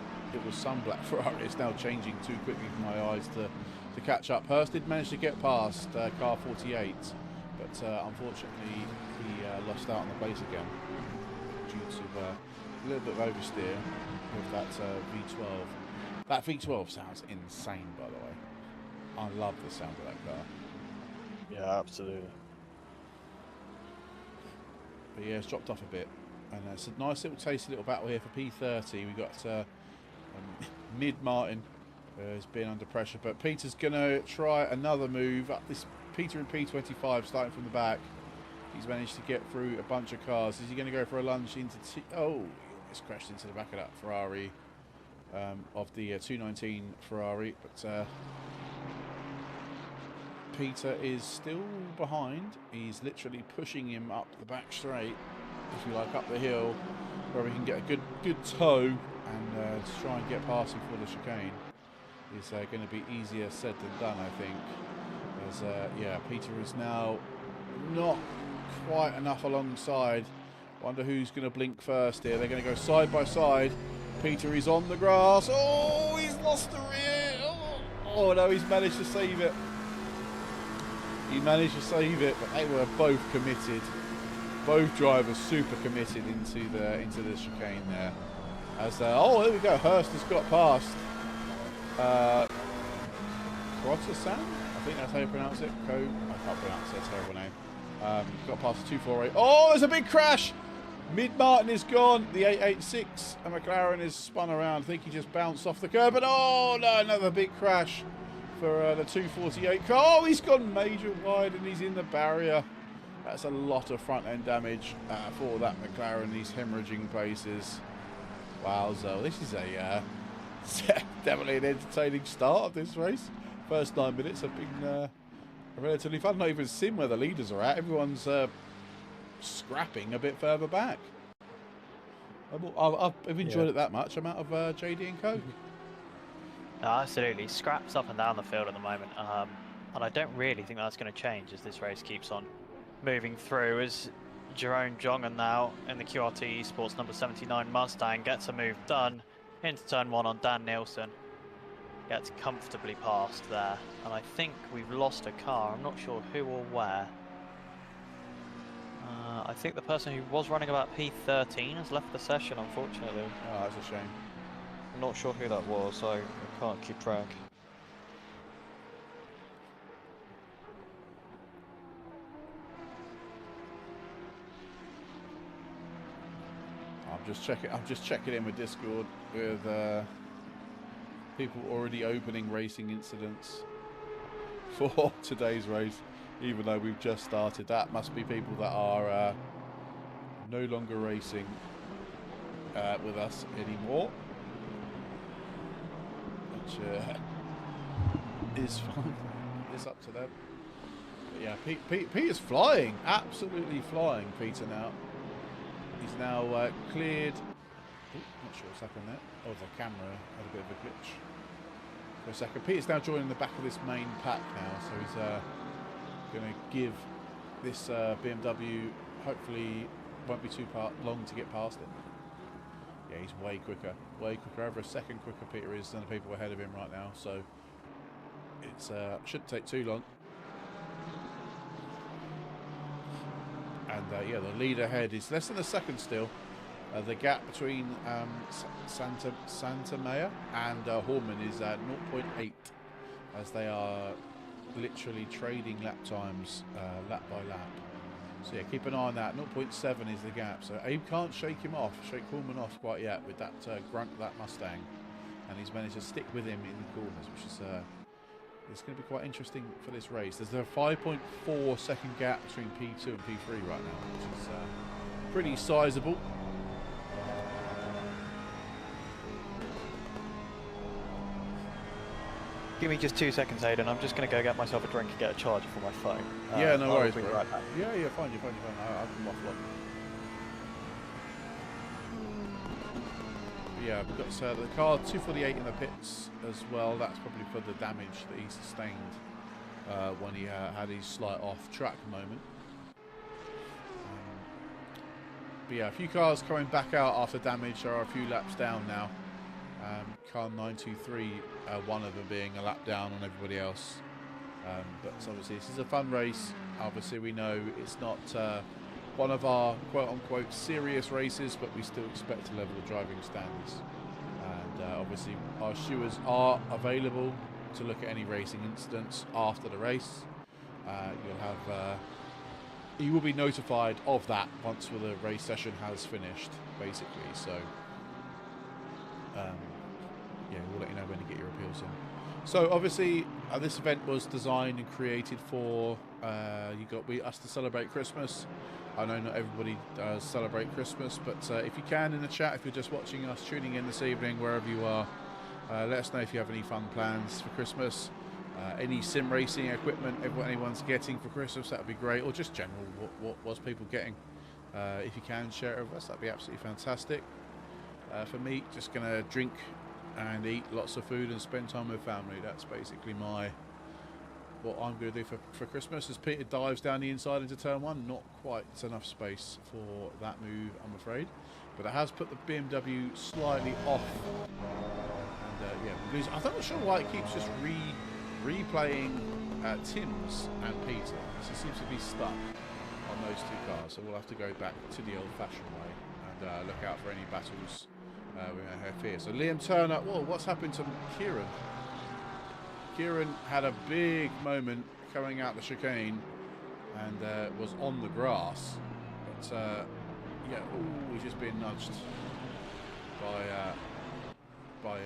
some black Ferrari. It's now changing too quickly for my eyes to catch up. Hurst did manage to get past car 48, but unfortunately he lost out on the place again due to a little bit of oversteer with that V12. That V12 sounds insane, by the way. I love the sound of that car. Yeah, absolutely. But yeah, it's dropped off a bit. And it's a nice little tasty little battle here for P30. We've got Mid-Martin has been under pressure, but Peter's going to try another move up this. Peter in P25 starting from the back. He's managed to get through a bunch of cars. Is he going to go for a lunge into... Oh, he almost crashed into the back of that Ferrari, of the 219 Ferrari. But Peter is still behind. He's literally pushing him up the back straight, if you like, up the hill, where we can get a good toe and try and get past him for the chicane. Is going to be easier said than done, I think. As yeah, Peter is now not quite enough alongside. Wonder who's going to blink first here. They're going to go side by side. Peter is on the grass. Oh, he's lost the rear. Oh no, he's managed to save it. He managed to save it, but they were both committed. Both drivers super committed into the chicane there. As oh, there we go. Hurst has got past. Crotissan? I think that's how you pronounce it. I can't pronounce it. It's a terrible name. Got past the 248. Oh, there's a big crash. Mid-Martin is gone. The 886 and McLaren is spun around. I think he just bounced off the curb. And oh no, another big crash for the 248 car. Oh, he's gone major wide and he's in the barrier. That's a lot of front end damage for that McLaren. He's hemorrhaging places. Wow, so this is a definitely an entertaining start of this race. First 9 minutes have been relatively fun. Not even seen where the leaders are at. Everyone's scrapping a bit further back. I've enjoyed it that much. I'm out of JD and Coke. No, absolutely. Scraps up and down the field at the moment. And I don't really think that's going to change as this race keeps on moving through. As Jerome Jongen now in the QRT Esports number 79 Mustang gets a move done into turn 1 on Dan Nielsen. Gets comfortably past there. And I think we've lost a car. I'm not sure who or where. I think the person who was running about P13 has left the session, unfortunately. Oh, that's a shame. I'm not sure who that was, so I can't keep track. I'm just checking in with Discord with people already opening racing incidents for today's race. Even though we've just started, that must be people that are no longer racing with us anymore, which is fine. It's up to them. But yeah, Pete is flying, absolutely flying. Peter now. He's now cleared. Ooh, not sure what's happened there. Oh, the camera had a bit of a glitch for a second. Peter's now joining the back of this main pack now, so he's going to give this BMW, hopefully won't be too long to get past it. Yeah, he's way quicker, over a second quicker Peter is than the people ahead of him right now, so it's shouldn't take too long. And yeah, the lead ahead is less than a second still. The gap between Santa Maya and Horman is at 0.8, as they are literally trading lap times lap by lap. So yeah, keep an eye on that. 0.7 is the gap, so Abe can't shake Horman off quite yet with that grunt of that Mustang, and he's managed to stick with him in the corners, which is it's going to be quite interesting for this race. There's a 5.4 second gap between P2 and P3 right now, which is pretty sizable. Give me just 2 seconds, Aidan. I'm just going to go get myself a drink and get a charger for my phone. Yeah, no worries, bro. Right back. Yeah, fine. I can waffle on. Yeah, we've got the car 248 in the pits as well. That's probably for the damage that he sustained when he had his slight off-track moment. But yeah, a few cars coming back out after damage. There are a few laps down now. Car 923, one of them being a lap down on everybody else. But obviously this is a fun race. Obviously we know it's not one of our quote-unquote serious races, but we still expect a level of driving standards. And obviously our stewards are available to look at any racing incidents after the race. You will be notified of that once the race session has finished, basically. So yeah, we'll let you know when to get your appeals in. So obviously this event was designed and created for us to celebrate Christmas. I know not everybody does celebrate Christmas, but if you can, in the chat, if you're just watching us, tuning in this evening, wherever you are, let us know if you have any fun plans for Christmas. Any sim racing equipment anyone's getting for Christmas, that would be great. Or just general, what was people getting? If you can share it with us, that'd be absolutely fantastic. For me, just going to drink and eat lots of food and spend time with family. That's basically what I'm going to do for Christmas. As Peter dives down the inside into turn one, not quite enough space for that move, I'm afraid. But it has put the BMW slightly off. And yeah, I'm not sure why it keeps just replaying Tim's and Peter's. It seems to be stuck on those two cars. So we'll have to go back to the old-fashioned way and look out for any battles we may have here. So Liam Turner, whoa, what's happened to Kieran? Kieran had a big moment coming out the chicane and was on the grass. But yeah, ooh, he's just been nudged by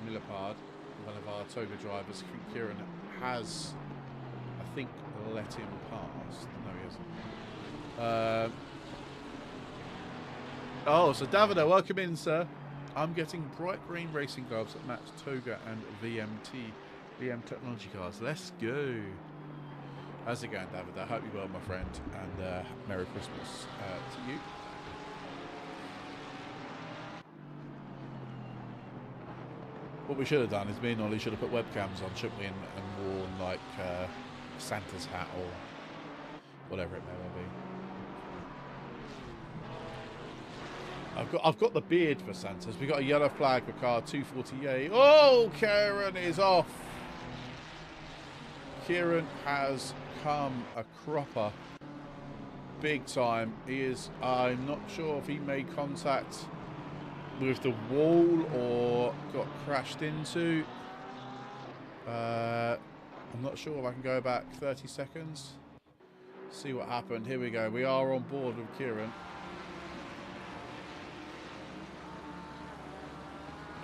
Millipard, one of our Toga drivers. Kieran has, I think, let him pass. No, he hasn't. Oh, so Davida, welcome in, sir. I'm getting bright green racing gloves that match Toga and VM technology cars. Let's go. How's it going, David? I hope you're well, my friend, and Merry Christmas to you. What we should have done is me and Ollie should have put webcams on, shouldn't we, and worn like Santa's hat or whatever it may well be. I've got the beard for Santa's. We got a yellow flag for car 248. Oh, Kieran is off. Kieran has come a cropper big time. He is, I'm not sure if he made contact with the wall or got crashed into. I'm not sure if I can go back 30 seconds. See what happened. Here we go. We are on board with Kieran.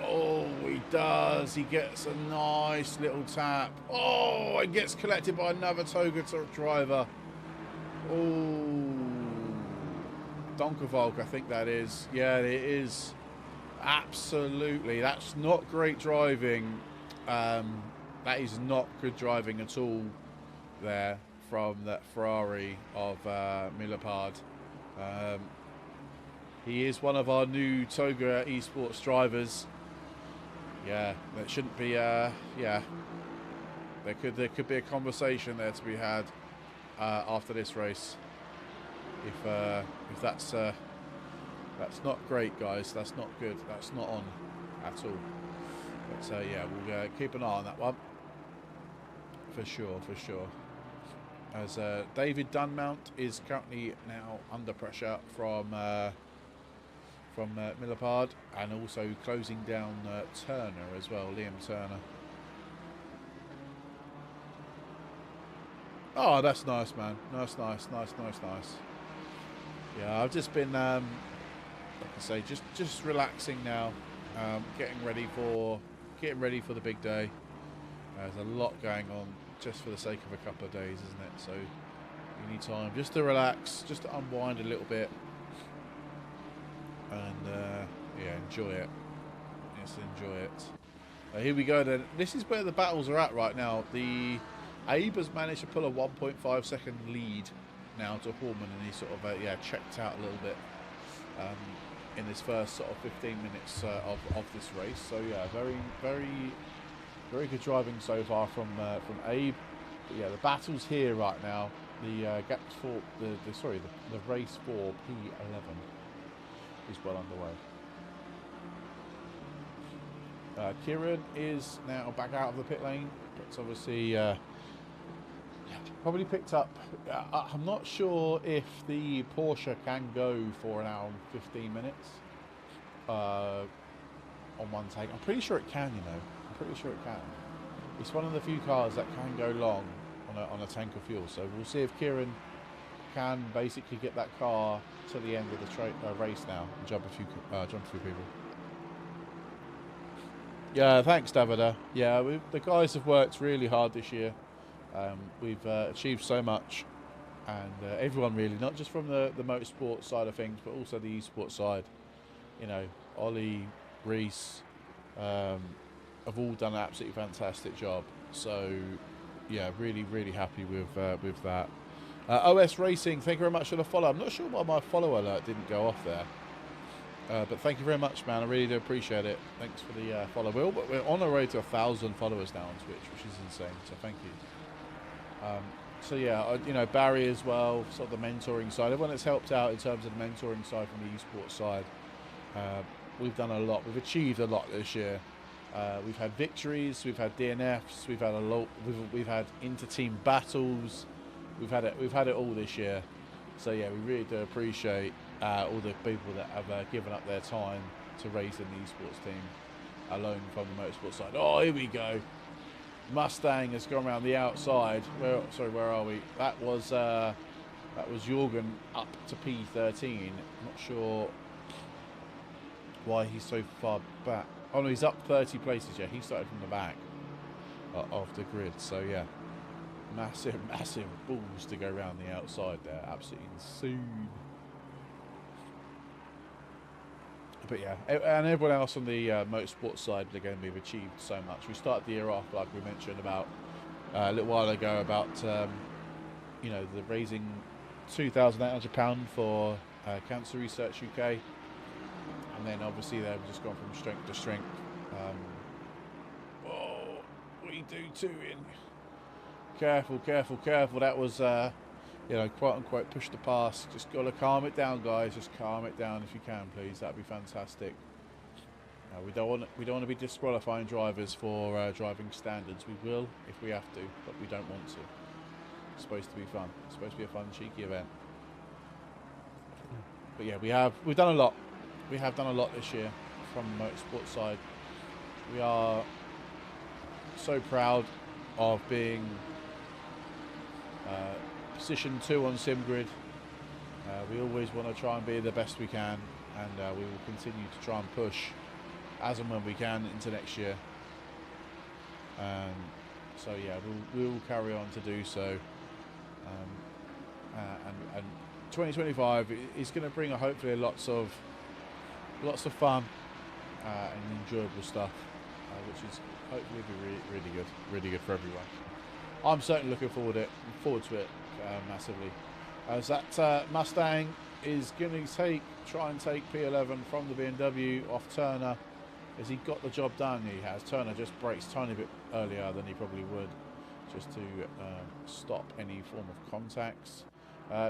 Oh, he does. He gets a nice little tap. Oh, it gets collected by another Toga driver. Oh, Donkervolk, I think that is. Yeah, it is. Absolutely. That's not great driving. That is not good driving at all there from that Ferrari of Millipard. He is one of our new Toga esports drivers. Yeah, that shouldn't be. Yeah, there could be a conversation there to be had after this race. If that's not great, guys. That's not good. That's not on at all. But yeah, we'll keep an eye on that one for sure. For sure. As David Dunmount is currently now under pressure from Millipard, and also closing down Turner as well, Liam Turner. Oh, that's nice, man. Nice. Yeah, I've just been, like I say, just relaxing now, getting ready for the big day. There's a lot going on just for the sake of a couple of days, isn't it? So you need time just to relax, just to unwind a little bit. And yeah, enjoy it. Yes, enjoy it. Here we go then. This is where the battles are at right now. Abe has managed to pull a 1.5 second lead now to Horman, and he sort of yeah, checked out a little bit in this first sort of 15 minutes of this race. So yeah, very good driving so far from Abe. But yeah, the battle's here right now. The gaps for the race for P11 is well underway. Kieran is now back out of the pit lane, but obviously probably picked up. I'm not sure if the Porsche can go for an hour and 15 minutes on one take. I'm pretty sure it can, you know. I'm pretty sure it can. It's one of the few cars that can go long on a tank of fuel. So we'll see if Kieran can basically get that car to the end of the race now and jump a few people. Yeah, thanks, Davida. Yeah, the guys have worked really hard this year. We've achieved so much, and everyone really, not just from the motorsport side of things, but also the esports side. You know, Ollie, Reese, have all done an absolutely fantastic job. So, yeah, really, really happy with that. OS Racing, thank you very much for the follow. I'm not sure why my follow alert didn't go off there. But thank you very much, man. I really do appreciate it. Thanks for the follow. We're on our way to 1,000 followers now on Twitch, which is insane. So thank you. So yeah, you know, Barry as well, sort of the mentoring side. Everyone that's helped out in terms of the mentoring side from the esports side. We've done a lot. We've achieved a lot this year. We've had victories. We've had DNFs. We've had a lot. We've had inter-team battles. We've had it all this year. So yeah, we really do appreciate all the people that have given up their time to raising the esports team alone from the motorsport side. Oh, here we go. Mustang has gone around the outside. Where are we? That was Jorgen up to P13. Not sure why he's so far back. Oh no, he's up 30 places. Yeah, he started from the back of the grid. So yeah, massive balls to go around the outside there. Absolutely insane. But yeah, and everyone else on the motorsport side, again, we've achieved so much. We started the year off, like we mentioned about a little while ago, about you know, the raising £2,800 for Cancer Research UK, and then obviously they've just gone from strength to strength. Oh, we do too. Careful. That was you know, quote unquote, push the pass. Just got to calm it down, guys. Just calm it down if you can, please. That'd be fantastic. We don't want to be disqualifying drivers for driving standards. We will if we have to, but we don't want to. It's supposed to be fun. It's supposed to be a fun, cheeky event. But yeah, we've done a lot. We have done a lot this year from the motorsport side. We are so proud of being position 2 on SimGrid. We always want to try and be the best we can, and we will continue to try and push as and when we can into next year. So yeah, we'll carry on to do so. And 2025 is going to bring hopefully lots of fun and enjoyable stuff, which is hopefully be really good for everyone. I'm certainly looking forward to it massively. As that Mustang is going to try and take P11 from the BMW off Turner. Has he got the job done? He has. Turner just brakes a tiny bit earlier than he probably would, just to stop any form of contacts.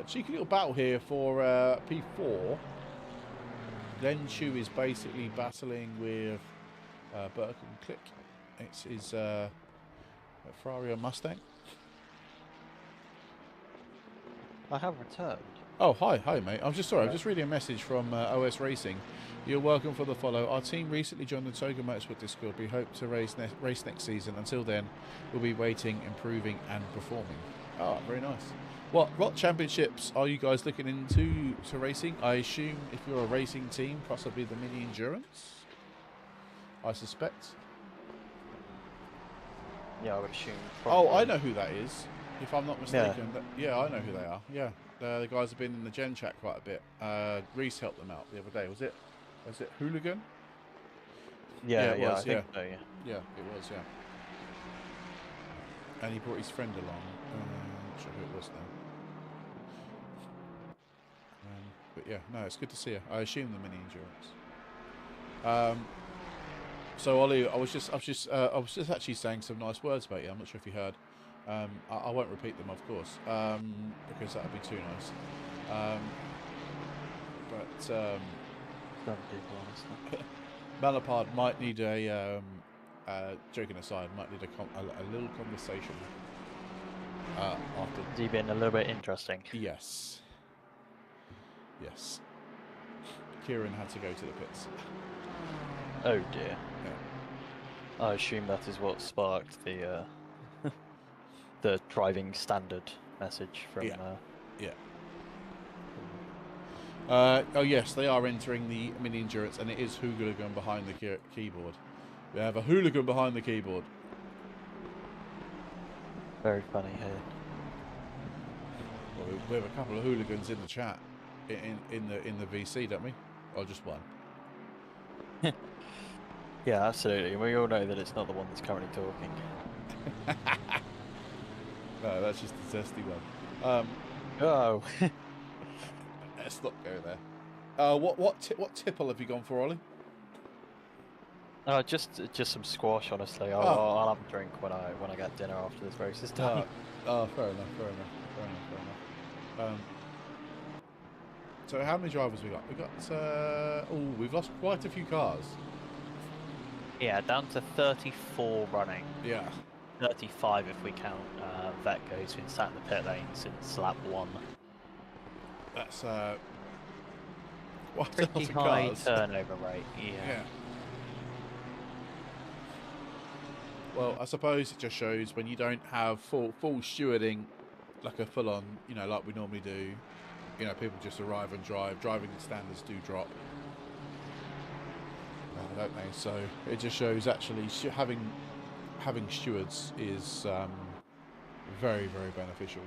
Cheeky little battle here for P4. Glen is basically battling with Burke and Click. It's his Ferrari or Mustang. I have returned. Oh, hi, mate. I'm just sorry. I'm just reading a message from OS Racing. You're welcome for the follow. Our team recently joined the Toga Motorsport Discord. We hope to race next season. Until then, we'll be waiting, improving, and performing. Oh, very nice. What championships are you guys looking into racing? I assume if you're a racing team, possibly the Mini Endurance. I suspect. Yeah, I would assume. Oh, I know who that is. If I'm not mistaken. Yeah, I know who they are. Yeah, the guys have been in the Gen chat quite a bit. Reese helped them out the other day. Was it Hooligan? Yeah, it was. I think so, yeah, it was. Yeah, and he brought his friend along. I'm not sure who it was now. But yeah, no, it's good to see her. I assume the Mini Endurance. So Ollie, I was just actually saying some nice words about you. I'm not sure if you heard. I won't repeat them, of course, because that would be too nice. Malapard might need a, joking aside, might need a little conversation after. Has he been a little bit interesting? Yes. Kieran had to go to the pits. Oh dear. Yeah. I assume that is what sparked the the driving standard message from. Yeah. Oh yes, they are entering the Mini Endurance, and it is Hooligan behind the keyboard. We have a Hooligan behind the keyboard. Very funny here. Well, we have a couple of hooligans in the chat, in the VC, don't we? Or just one? Yeah, absolutely. We all know that it's not the one that's currently talking. No, that's just a testy one. Oh. Let's not go there. What tipple have you gone for, Ollie? Just some squash, honestly. I'll have a drink when I get dinner after this race is done. Fair enough. So how many drivers we got? We got we've lost quite a few cars. Yeah, down to 34 running. Yeah. 35 if we count Vetko, who's been sat in the pit lane since lap 1. That's what Pretty high turnover rate. Yeah. Well, I suppose it just shows when you don't have full stewarding, like a full-on, like we normally do. People just arrive and drive. Driving standards do drop, don't they? So it just shows actually having stewards is very, very beneficial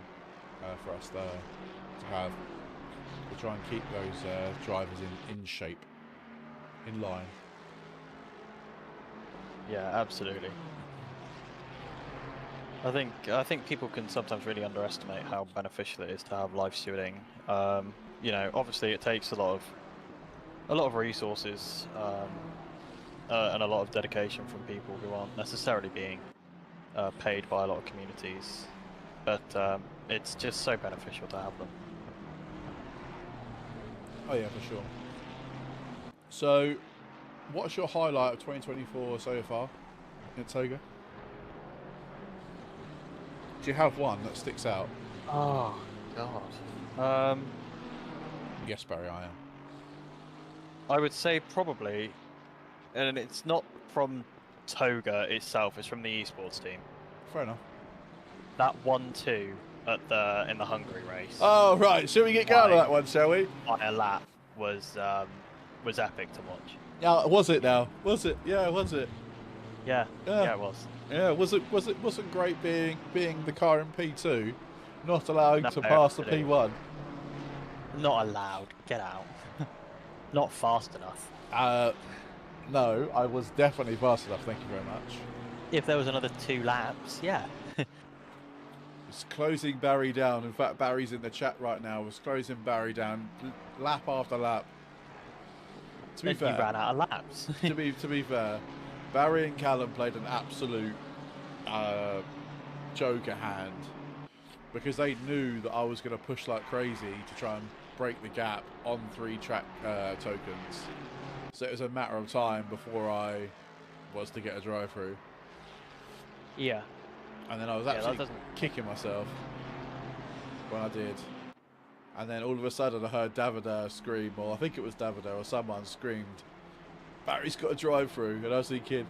for us to have, to try and keep those drivers in shape, in line. Yeah, absolutely. I think people can sometimes really underestimate how beneficial it is to have live stewarding. Obviously it takes a lot of resources and a lot of dedication from people who aren't necessarily being paid by a lot of communities, but it's just so beneficial to have them. Oh yeah, for sure. So, what's your highlight of 2024 so far in Toga? Do you have one that sticks out? Oh God. Yes, Barry, I am. I would say probably, and it's not from Toga itself; it's from the esports team. Fair enough. That 1-2 in the Hungary race. Oh right, shall we get going on that one, shall we? By a lap was epic to watch. Yeah, was it now? Was it? Yeah, was it? Yeah, it was. Yeah, wasn't great being the car in P2, not allowing to pass the P1. Not allowed. Get out. Not fast enough. No, I was definitely fast enough. Thank you very much. If there was another 2 laps, yeah. It's closing Barry down. In fact, Barry's in the chat right now. Was closing Barry down lap after lap. To be fair, you ran out of laps. to be fair, Barry and Callum played an absolute joker hand because they knew that I was going to push like crazy to try and break the gap on 3 track tokens. So it was a matter of time before I was to get a drive through. Yeah. And then I was actually kicking myself when I did. And then all of a sudden I heard Davida scream, or I think it was Davida or someone screamed, "Barry's got a drive through." And I was thinking,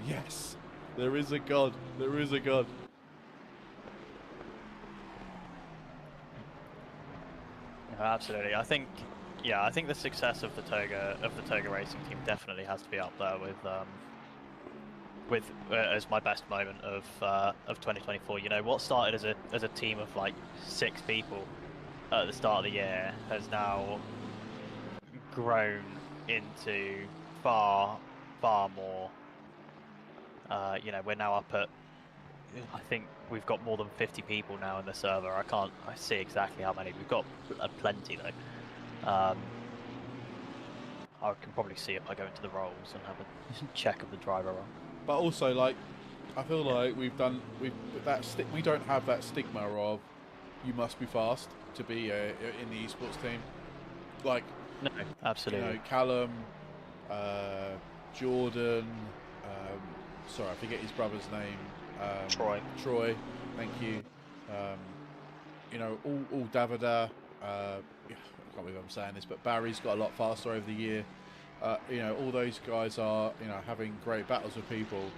yes, there is a God. There is a God. Absolutely. I think the success of the Toga racing team definitely has to be up there with as my best moment of 2024. What started as a team of like 6 people at the start of the year has now grown into far more. We're now up at, I think we've got more than 50 people now in the server. I see exactly how many. We've got plenty though. I can probably see if I go into the roles and have a check of the driver role. But also, like, I feel like we don't have that stigma of you must be fast to be in the esports team. Like, no, absolutely. Callum, Jordan, sorry, I forget his brother's name. Troy, thank you. All Davida. I can't believe I'm saying this, but Barry's got a lot faster over the year. All those guys are, having great battles with people,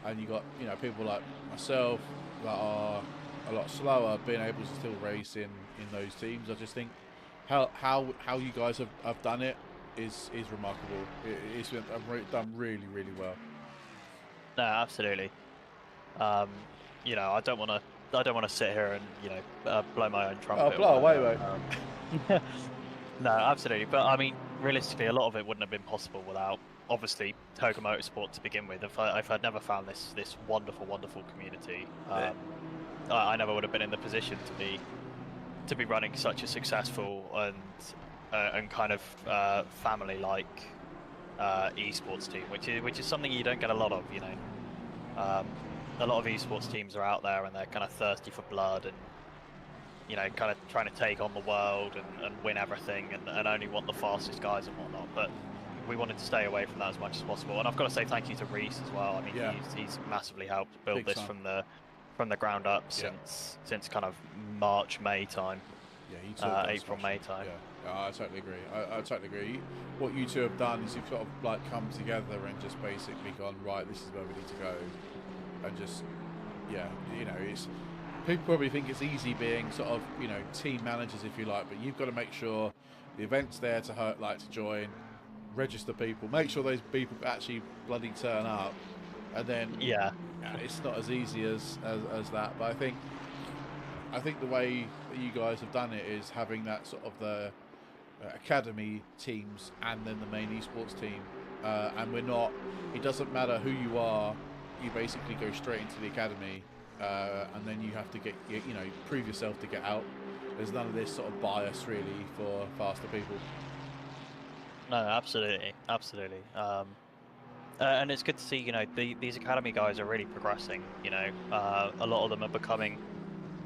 and you got, people like myself that are a lot slower, being able to still race in those teams. I just think how you guys have done it is remarkable. It's been done really, really well. No, absolutely. I don't want to sit here and blow my own trumpet. Oh, blow away, mate. No, absolutely. But I mean, realistically, a lot of it wouldn't have been possible without, obviously, Toga Motorsport to begin with. If I'd never found this wonderful, wonderful community, I never would have been in the position to be running such a successful and kind of family-like esports team, which is something you don't get a lot of. You know, a lot of esports teams are out there and they're kind of thirsty for blood and, you know, kind of trying to take on the world and win everything and only want the fastest guys and whatnot. But we wanted to stay away from that as much as possible. And I've got to say thank you to Reese as well. I mean, he's massively helped build this from the ground up since kind of May time. Yeah, April, May time. Yeah, I totally agree. I totally agree. What you two have done is you've sort of like come together and just basically gone, right, this is where we need to go, and just, yeah, you know, it's. People probably think it's easy being sort of, you know, team managers, if you like, but you've got to make sure the event's there to to join, register people, make sure those people actually bloody turn up, and then it's not as easy as that. But I think the way that you guys have done it is having that sort of the academy teams and then the main esports team, and we're not. It doesn't matter who you are. You basically go straight into the academy. And then you have to get, you know, prove yourself to get out. There's none of this sort of bias really for faster people. No, absolutely. And it's good to see, you know, these academy guys are really progressing. You know, a lot of them are becoming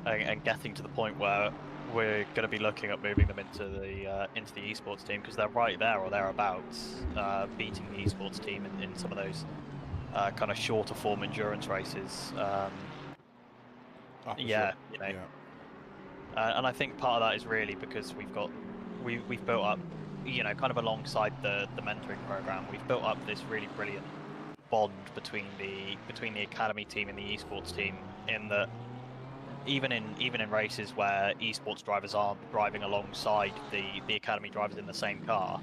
and getting to the point where we're going to be looking at moving them into the esports team, because they're right there or thereabouts, beating the esports team in some of those kind of shorter form endurance races. You know, and I think part of that is really because we've built up, you know, kind of alongside the mentoring program, we've built up this really brilliant bond between the academy team and the esports team, in that even in races where esports drivers aren't driving alongside the academy drivers in the same car,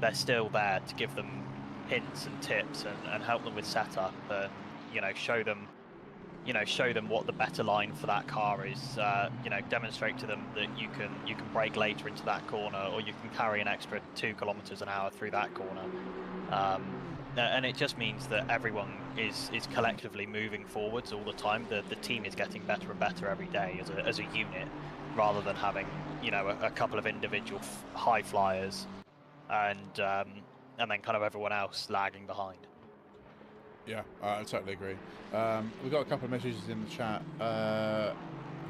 they're still there to give them hints and tips and help them with setup, and, you know, show them what the better line for that car is. You know, demonstrate to them that you can brake later into that corner, or you can carry an extra 2 kilometers an hour through that corner. And it just means that everyone is collectively moving forwards all the time. The team is getting better and better every day as a unit, rather than having, you know, a couple of individual high flyers and then kind of everyone else lagging behind. Yeah, I totally agree. We've got a couple of messages in the chat.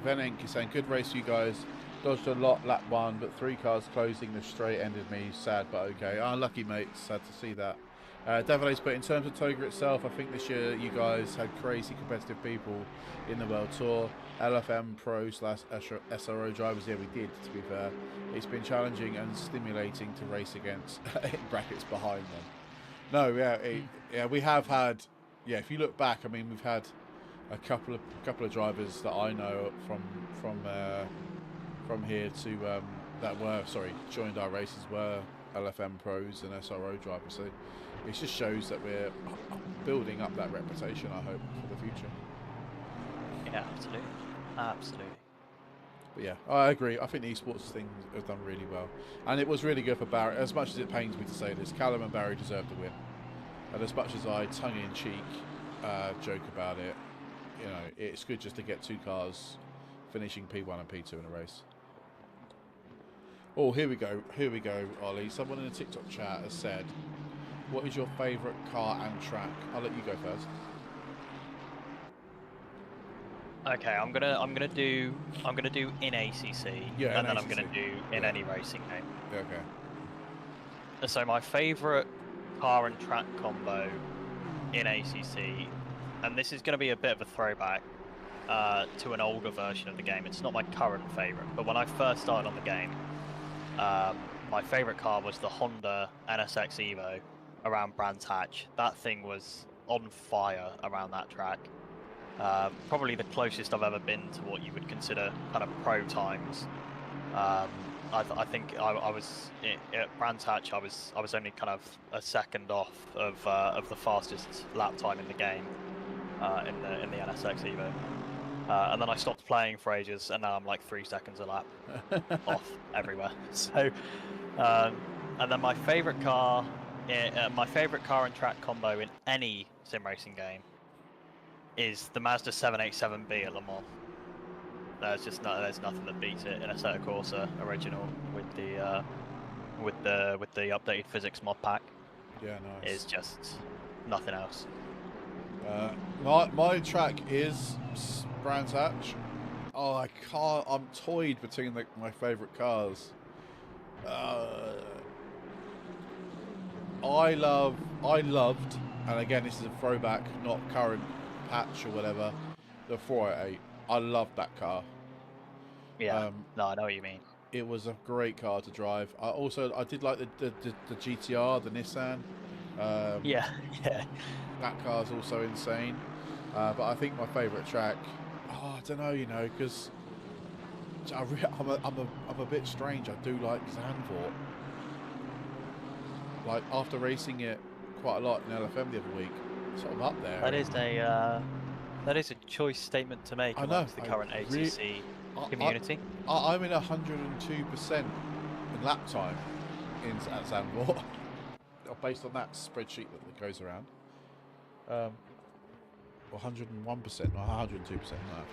Venenk is saying, good race, you guys. Dodged a lot lap 1, but 3 cars closing the straight ended me. Sad, but okay. Lucky, mate. Sad to see that. Davale's, but in terms of Toga itself, I think this year you guys had crazy competitive people in the World Tour. LFM Pro / SRO drivers, yeah, we did, to be fair. It's been challenging and stimulating to race against, in brackets, behind them. No, yeah, we have had, yeah. If you look back, I mean, we've had a couple of drivers that I know from here to that joined our races were LFM pros and SRO drivers. So it just shows that we're building up that reputation, I hope, for the future. Yeah, absolutely. But yeah, I agree. I think the esports thing has done really well, and it was really good for Barry. As much as it pains me to say this, Callum and Barry deserved the win. And as much as I tongue-in-cheek joke about it, you know, it's good just to get 2 cars finishing P1 and P2 in a race. Oh, here we go, Ollie. Someone in the TikTok chat has said, "What is your favourite car and track?" I'll let you go first. Okay, I'm gonna do in ACC, and then I'm gonna do in any racing game. Yeah, okay. So my favourite car and track combo in ACC, and this is gonna be a bit of a throwback to an older version of the game. It's not my current favourite, but when I first started on the game, my favourite car was the Honda NSX Evo around Brands Hatch. That thing was on fire around that track. Probably the closest I've ever been to what you would consider kind of pro times. I think I was at Brands Hatch. I was only kind of a second off of the fastest lap time in the game in the NSX Evo. And then I stopped playing for ages, and now I'm like 3 seconds a lap off everywhere. So, and And then my favourite car, and track combo in any sim racing game is the Mazda 787B at Le Mans. There's nothing that beats it in a Assetto Corsa original with the updated physics mod pack. Yeah, nice. It's just nothing else. My track is Brands Hatch. Oh, I can't. I'm toyed between my favourite cars. I loved, and again, this is a throwback, not current patch or whatever, the 488. I loved that car. Yeah, no, I know what you mean. It was a great car to drive. I did like the GTR, the Nissan. Yeah. That car's also insane. But I think my favourite track, I don't know, because I'm a bit strange. I do like Zandvoort. Like, after racing it quite a lot in LFM the other week, sort of up there. That is a choice statement to make amongst the current ATC community. I'm in 102% in lap time at Zandvoort, based on that spreadsheet that goes around. 101%, not 102%, not that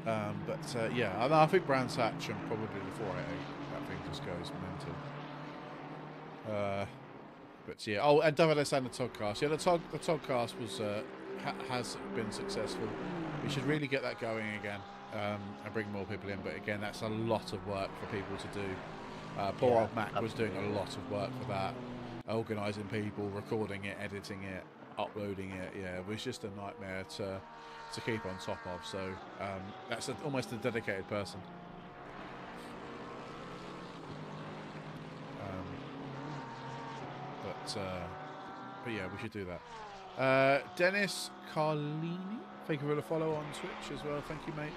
fast. Yeah, I think Brands Hatch and probably the 488, that thing just goes mental. But yeah, and WS and the Togcast. Yeah, the Togcast was has been successful. We should really get that going again and bring more people in. But again, that's a lot of work for people to do. Poor old Mac was doing a lot of work for that, organising people, recording it, editing it, uploading it. Yeah, it was just a nightmare to keep on top of. So that's almost a dedicated person. But yeah, we should do that. Dennis Carlini, thank you for the follow on Twitch as well. Thank you, mate.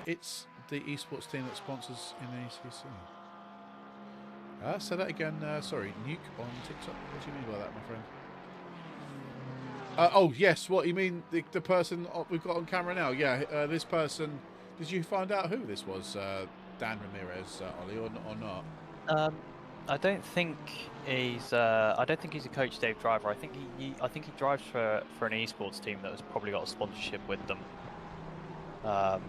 It's the esports team that sponsors in ACC. Say that again. Sorry, Nuke on TikTok. What do you mean by that, my friend? Oh yes, what you mean? The person we've got on camera now? Yeah, this person. Did you find out who this was? Dan Ramirez, Ollie, or not? I don't think he's a Coach Dave driver. I think he drives for an esports team that has probably got a sponsorship with them. But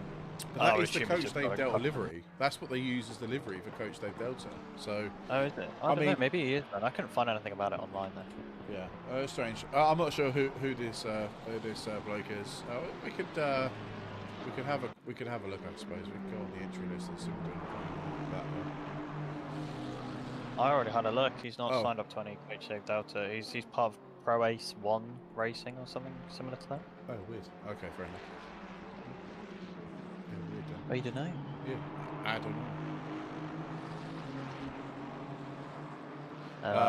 that is the Coach Dave Delta livery. That's what they use as the livery for Coach Dave Delta. So. Oh, is it? I don't know. Maybe he is. Man. I couldn't find anything about it online though. Yeah, it's strange. I'm not sure who this bloke is. We could have a look. I suppose we could go on the entry list and see what we're doing that one. I already had a look. He's not signed up to any Coach Dave Delta. He's part of Pro Ace 1 Racing or something similar to that. Oh, weird. Okay, fair enough. Yeah, weird then. Oh, you don't know? Yeah, I don't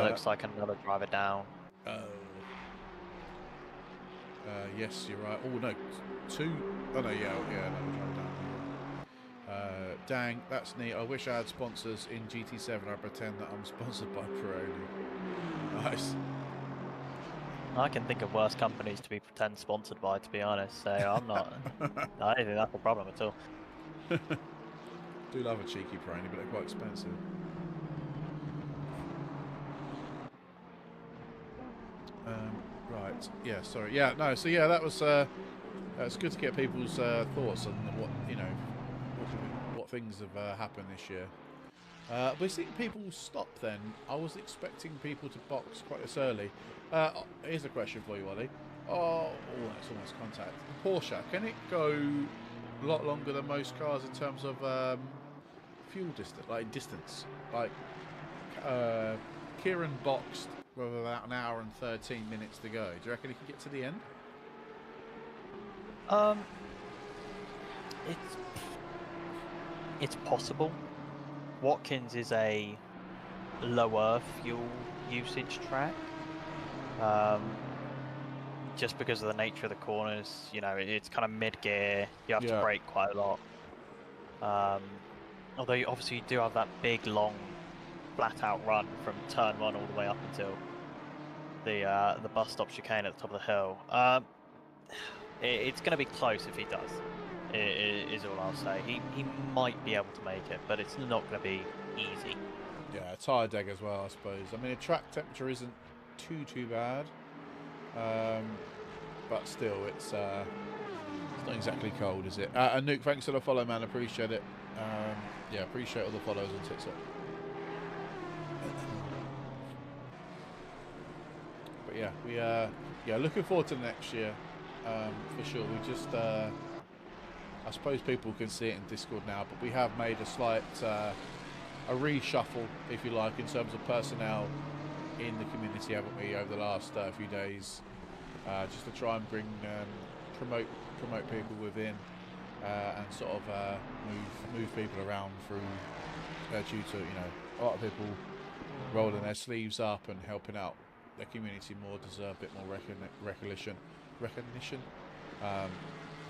know. Looks like another driver down. Yes, you're right. Oh no, two. Oh no, yeah, another driver down. Dang, that's neat. I wish I had sponsors in GT7. I pretend that I'm sponsored by Pateron. Nice. I can think of worse companies to be pretend sponsored by, to be honest. So I'm not. I don't think that's a problem at all. Do love a cheeky Pironi, but they're quite expensive. Right. Yeah. Sorry. Yeah. No. So yeah, that was. It's good to get people's thoughts on what what things have happened this year. We're seeing people stop. Then I was expecting people to box quite this early. Here's a question for you, Ollie. Oh, that's almost contact. Porsche, can it go a lot longer than most cars in terms of fuel distance, like distance? Like Kieran boxed with about an hour and 13 minutes to go. Do you reckon he can get to the end? It's possible. Watkins is a lower fuel usage track. Just because of the nature of the corners, you know, it's kind of mid-gear. You have to brake quite a lot. Although obviously you do have that big, long, flat-out run from turn 1 all the way up until the bus stop chicane at the top of the hill. It's going to be close if he does. Is all I'll say. He might be able to make it, but it's not going to be easy. Yeah, tyre deg as well, I suppose. I mean, the track temperature isn't too bad, but still, it's not exactly cold, is it? And Nuke, thanks for the follow, man. Appreciate it. Yeah, appreciate all the follows on TikTok. But yeah, we yeah, looking forward to next year, for sure. We just I suppose people can see it in Discord now, but we have made a slight a reshuffle, if you like, in terms of personnel in the community, haven't we, over the last few days, just to try and bring promote people within, and sort of move people around through, due to, you know, a lot of people rolling their sleeves up and helping out the community more, deserve a bit more recognition.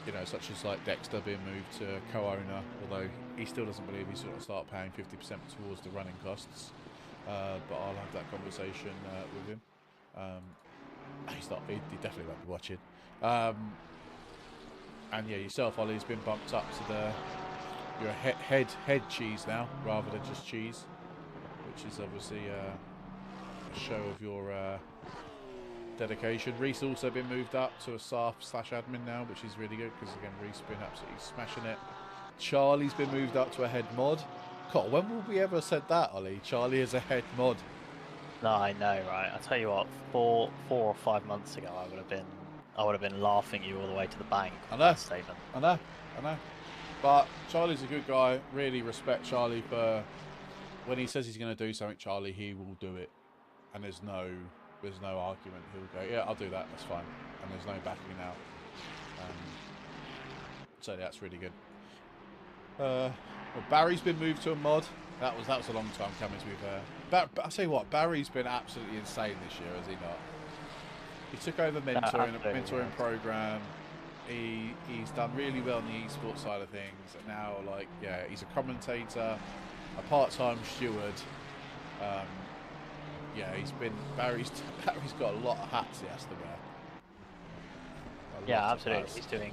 You know, such as like Dexter being moved to co-owner, although he still doesn't believe he's going to start paying 50% towards the running costs. But I'll have that conversation with him. He definitely won't be watching. And yeah, yourself, Ollie's been bumped up to you're a head cheese now, rather than just cheese, which is obviously a show of your dedication. Reese also been moved up to a staff/admin now, which is really good, because again, Reese been absolutely smashing it. Charlie's been moved up to a head mod. God, when will we ever said that, Ollie? Charlie is a head mod. No, I know, right? I tell you what, 4 or 5 months ago, I would have been laughing you all the way to the bank. I know. Statement. I know. But Charlie's a good guy. Really respect Charlie for when he says he's going to do something. Charlie, he will do it, and there's no argument. He'll go, yeah, I'll do that. That's fine, and there's no backing out. So that's really good. Well, Barry's been moved to a mod. That was a long time coming, to be fair. But I tell you what, Barry's been absolutely insane this year, has he not? He took over mentoring program. He's done really well on the esports side of things, and now, like, yeah, he's a commentator, a part-time steward. Yeah, Barry's got a lot of hats he has to wear. Yeah, absolutely. He's doing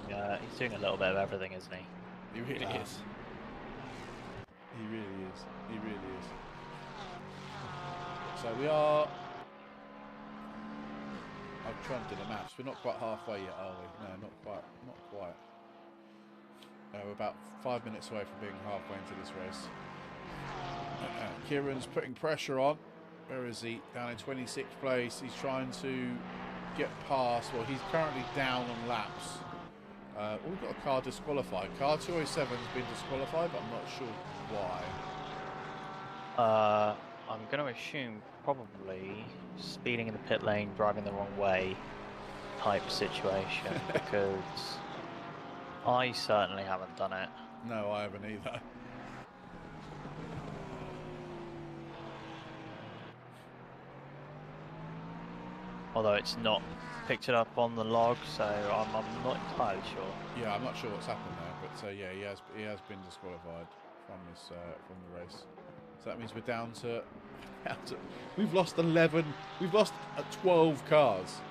a little bit of everything, isn't he? He really is. He really is. He really is. So we are. I'm trying to do the maths. We're not quite halfway yet, are we? No, not quite. Not quite. We're about 5 minutes away from being halfway into this race. Kieran's putting pressure on. Where is he? Down in 26th place. He's trying to get past. Well, he's currently down on laps. We've got a car disqualified. Car 207's been disqualified, but I'm not sure why. I'm going to assume probably speeding in the pit lane, driving the wrong way type situation, because I certainly haven't done it. No, I haven't either. Although it's not picked it up on the log, so I'm not entirely sure. Yeah, I'm not sure what's happened there, but yeah, he has been disqualified from the race. So that means we're down to we've lost 11. We've lost 12 cars.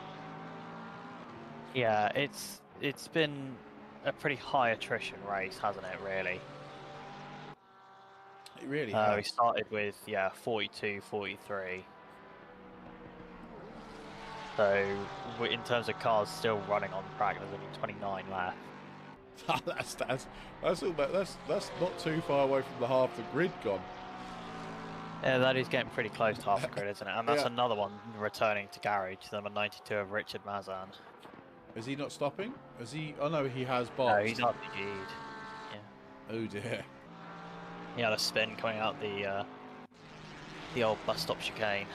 Yeah, it's been a pretty high attrition race, hasn't it? Really. It really has. We started with 42, 43. So, in terms of cars still running on track, there's only 29 left. that's not too far away from the half the grid gone. Yeah, that is getting pretty close to half the grid, isn't it? And that's another one returning to garage, number 92 of Richard Mazan. Is he not stopping? Is he? Oh no, he has boxed. No, he's RPG'd. Yeah. Oh dear. He had a spin coming out the old bus stop chicane.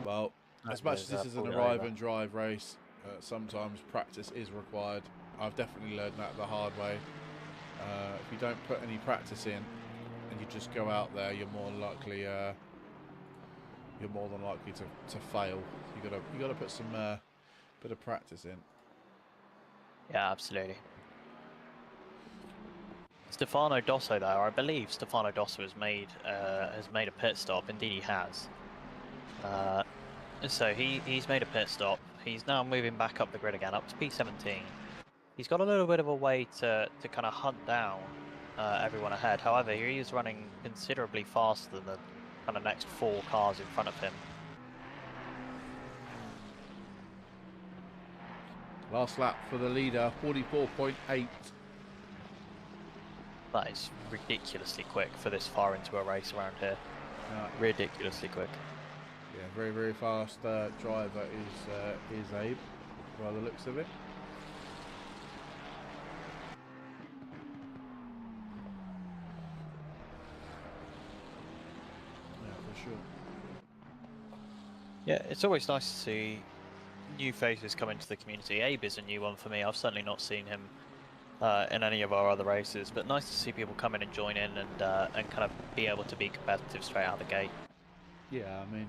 Well, as much as this is an arrive and drive race, sometimes practice is required. I've definitely learned that the hard way. If you don't put any practice in and you just go out there, you're more than likely to fail. You gotta put some bit of practice in. Yeah, absolutely. Stefano Dosso, though, I believe Stefano Dosso has made a pit stop. Indeed, he has. So he's made a pit stop. He's now moving back up the grid again, up to P17. he's got a little bit of a way to kind of hunt down everyone ahead. However, he is running considerably faster than the kind of next 4 cars in front of him. Last lap for the leader, 44.8. That is ridiculously quick for this far into a race around here. Ridiculously quick. Yeah, very, very fast driver is Abe, by the looks of it. Yeah, for sure. Yeah, it's always nice to see new faces come into the community. Abe is a new one for me. I've certainly not seen him in any of our other races, but nice to see people come in and join in and kind of be able to be competitive straight out the gate. Yeah, I mean,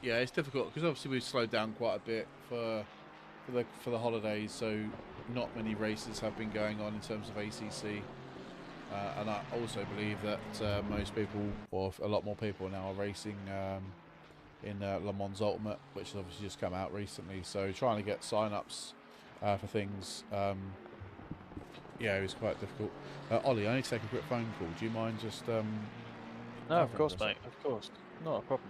yeah, it's difficult because obviously we've slowed down quite a bit for the holidays, so not many races have been going on in terms of ACC. And I also believe that most people, or a lot more people now, are racing in Le Mans Ultimate, which has obviously just come out recently. So trying to get sign-ups for things, yeah, it was quite difficult. Ollie, I need to take a quick phone call. Do you mind just... No, of course, mate. Of course. Not a problem.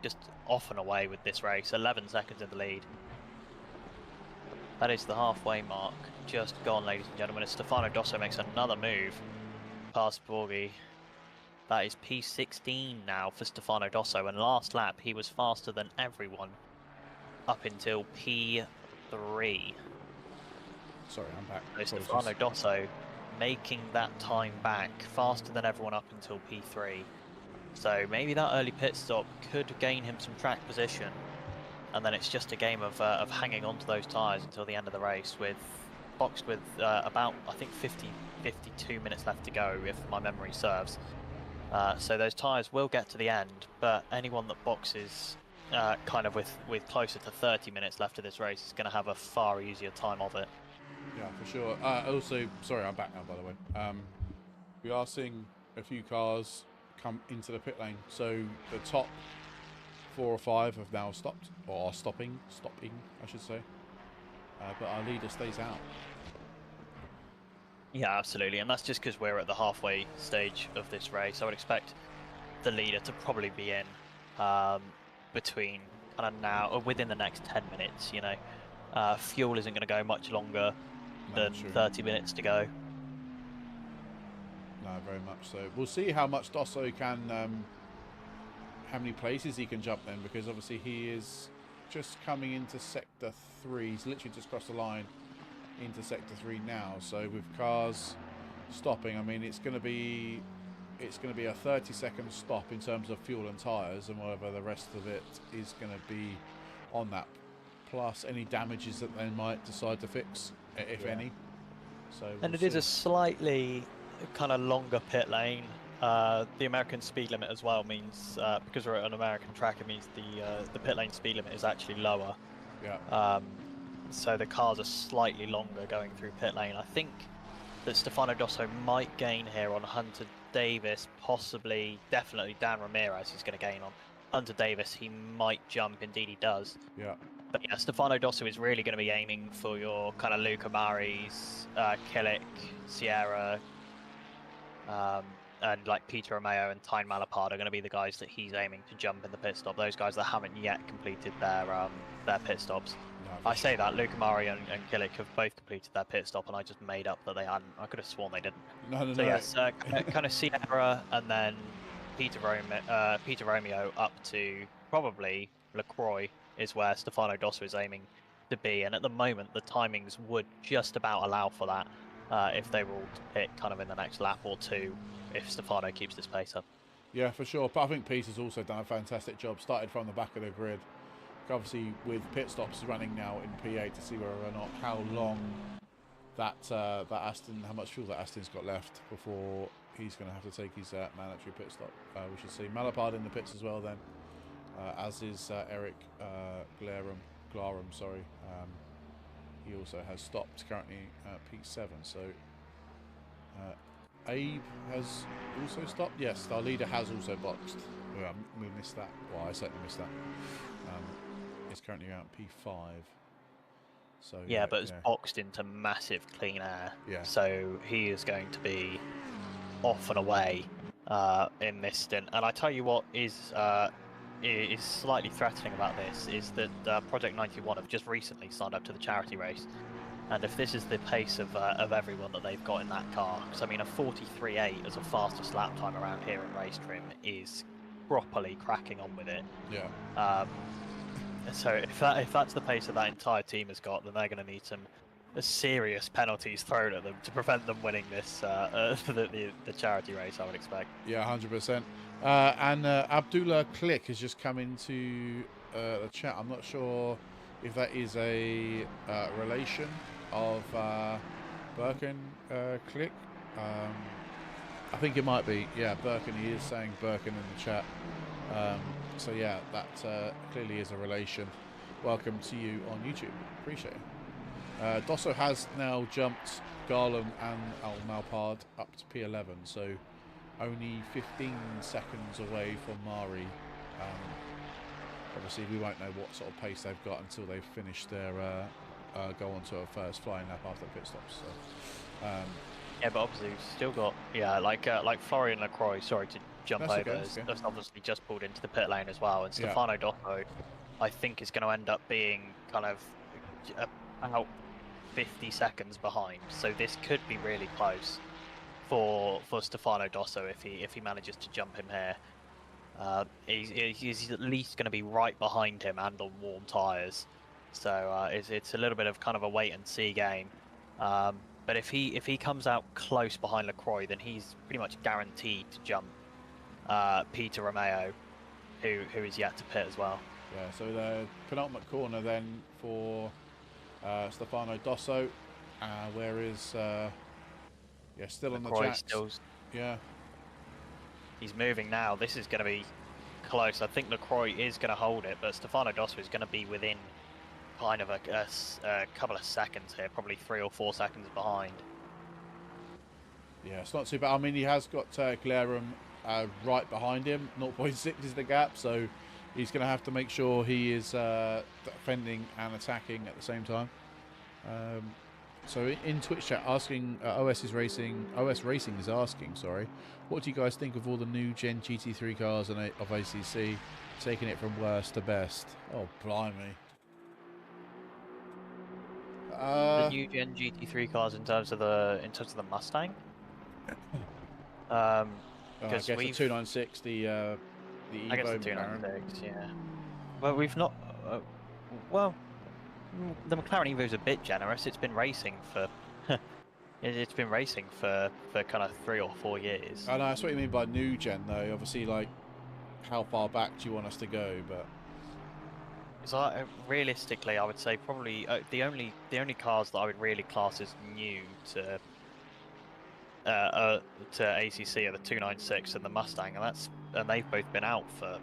Just off and away with this race, 11 seconds in the lead. That is the halfway mark, just gone, ladies and gentlemen, as Stefano Dosso makes another move past Borghi. That is P16 now for Stefano Dosso, and last lap he was faster than everyone up until P3. Sorry, I'm back. So Stefano Dosso making that time back faster than everyone up until P3. So maybe that early pit stop could gain him some track position, and then it's just a game of hanging on to those tyres until the end of the race, boxed with about, I think, 52 minutes left to go, if my memory serves. So those tyres will get to the end, but anyone that boxes kind of with closer to 30 minutes left of this race is going to have a far easier time of it. Yeah, for sure. Also, sorry, I'm back now, by the way. We are seeing a few cars come into the pit lane. So the top 4 or 5 have now stopped, or are stopping, I should say. But our leader stays out. Yeah, absolutely, and that's just because we're at the halfway stage of this race. I would expect the leader to probably be in between kind of now, or within the next 10 minutes, you know. Fuel isn't going to go much longer than 30 minutes to go. No, very much so. We'll see how much Dosso can, how many places he can jump then, because obviously he is just coming into Sector 3. He's literally just crossed the line into Sector 3 now. So with cars stopping, I mean, it's going to be a 30-second stop in terms of fuel and tyres, and whatever the rest of it is going to be on that, plus any damages that they might decide to fix, if any. So and it is a slightly kind of longer pit lane. The American speed limit as well means, because we're at an American track, it means the pit lane speed limit is actually lower. Yeah. So the cars are slightly longer going through pit lane. I think that Stefano Dosso might gain here on Hunter Davis, possibly, definitely Dan Ramirez is going to gain on Hunter Davis. He might jump, indeed he does. Yeah. But yeah, Stefano Dosso is really going to be aiming for your kind of Luca Mari's, Killick, Sierra, and like Peter Romeo and Tyne Malapard are going to be the guys that he's aiming to jump in the pit stop. Those guys that haven't yet completed their pit stops. No, I say that Luca Mari and Killick have both completed their pit stop, and I just made up that they hadn't. I could have sworn they didn't. no. So yes, kind of Sierra and then Peter Romeo up to probably LaCroix is where Stefano Dosso is aiming to be, and at the moment the timings would just about allow for that if they were all to pit kind of in the next lap or two, if Stefano keeps this pace up. Yeah, for sure. But I think Peter's also done a fantastic job. Started from the back of the grid. Obviously, with pit stops running now in P8 to see whether or not how long that Aston, how much fuel that Aston's got left before he's going to have to take his mandatory pit stop. We should see Malapard in the pits as well then, as is Eric Glarum. Sorry, he also has stopped currently at P7. So Abe has also stopped. Yes, our leader has also boxed. We missed that. Well, I certainly missed that. It's currently out P5. So yeah, but it's boxed into massive clean air. Yeah. So he is going to be off and away in this stint. And I tell you what is slightly threatening about this is that Project 91 have just recently signed up to the charity race. And if this is the pace of everyone that they've got in that car, because I mean a 43.8 as a fastest lap time around here in race trim is properly cracking on with it. Yeah. So if that's the pace that that entire team has got, then they're going to need some serious penalties thrown at them to prevent them winning this the charity race, I would expect. Yeah, 100%. And Abdullah Click has just come into the chat. I'm not sure if that is a relation of Birkin Click. I think it might be. Yeah, Birkin. He is saying Birkin in the chat. So yeah, that clearly is a relation. Welcome to you on YouTube. Appreciate it. Dosso has now jumped Garland and Al Malpard up to P11, so only 15 seconds away from Mari. Obviously, we won't know what sort of pace they've got until they've finished their go on to a first flying lap after pit stops. So, yeah, but obviously we've still got like Florian Lacroix. Sorry to jump over. Okay, has obviously just pulled into the pit lane as well, and Stefano Dosso, I think, is going to end up being kind of about 50 seconds behind. So this could be really close for Stefano Dosso if he manages to jump him here. He's at least going to be right behind him and on warm tyres. So it's a little bit of kind of a wait and see game. But if he comes out close behind Lacroix, then he's pretty much guaranteed to jump Peter Romeo, who is yet to pit as well. Yeah, so the penultimate corner then for Stefano Dosso, where is still on the jacks. Yeah, he's moving now. This is going to be close. I think Lacroix is going to hold it, but Stefano Dosso is going to be within kind of a couple of seconds here, probably 3 or 4 seconds behind. Yeah, it's not too bad. I mean, he has got Glarum right behind him. 0.6 is the gap, so he's going to have to make sure he is defending and attacking at the same time. So in Twitch chat, asking OS Racing is asking, sorry, what do you guys think of all the new Gen GT3 cars of ACC, taking it from worst to best? Oh, blimey. The new Gen GT3 cars in terms of the Mustang. I guess the 296, the Evo. I guess the 296, yeah. Well, we've not. Well, the McLaren Evo is a bit generous. It's been racing for. It's been racing for kind of 3 or 4 years. I know that's what you mean by new gen, though. Obviously, like, how far back do you want us to go? But so realistically, I would say probably the only cars that I would really class as new to ACC are the 296 and the Mustang, and they've both been out for.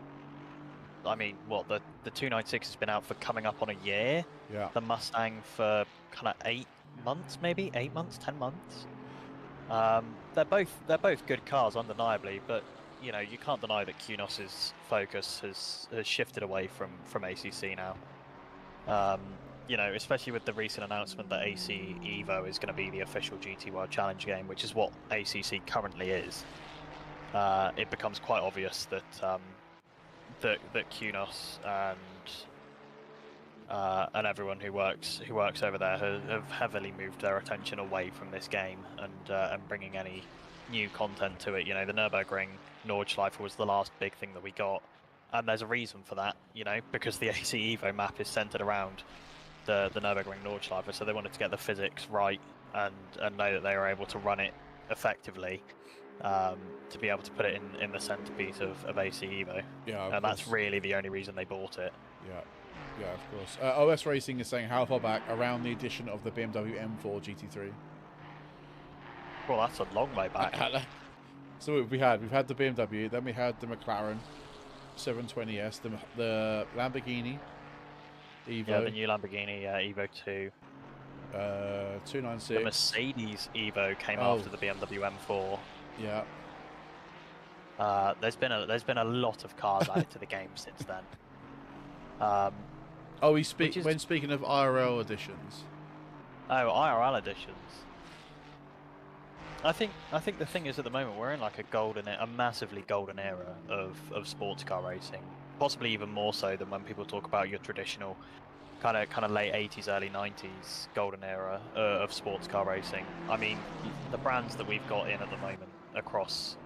I mean, what the 296 has been out for coming up on a year. Yeah. The Mustang for kind of 8 months, maybe 8 months, 10 months. They're both good cars, undeniably, but you know you can't deny that Kunos's focus has shifted away from ACC now. You know, especially with the recent announcement that AC Evo is going to be the official GT World Challenge game, which is what ACC currently is. It becomes quite obvious that that Kunos and everyone who works over there have heavily moved their attention away from this game and bringing any new content to it. You know, the Nürburgring Nordschleife was the last big thing that we got, and there's a reason for that. You know, because the AC Evo map is centered around the Nürburgring Nordschleife, so they wanted to get the physics right and know that they were able to run it effectively. To be able to put it in the centerpiece of AC Evo. Yeah, and that's really the only reason they bought it. Yeah, of course. OS Racing is saying how far back around the addition of the BMW M4 GT3. Well, that's a long way back. So we've had the BMW, then we had the McLaren 720S, the Lamborghini Evo. Yeah, the new Lamborghini Evo 2. 296. The Mercedes Evo came after the BMW M4. Yeah. There's been a lot of cars added to the game since then. When speaking of IRL editions. Oh, IRL editions. I think the thing is, at the moment we're in like a massively golden era of sports car racing. Possibly even more so than when people talk about your traditional kind of late 80s, early 90s golden era of sports car racing. I mean, the brands that we've got in at the moment across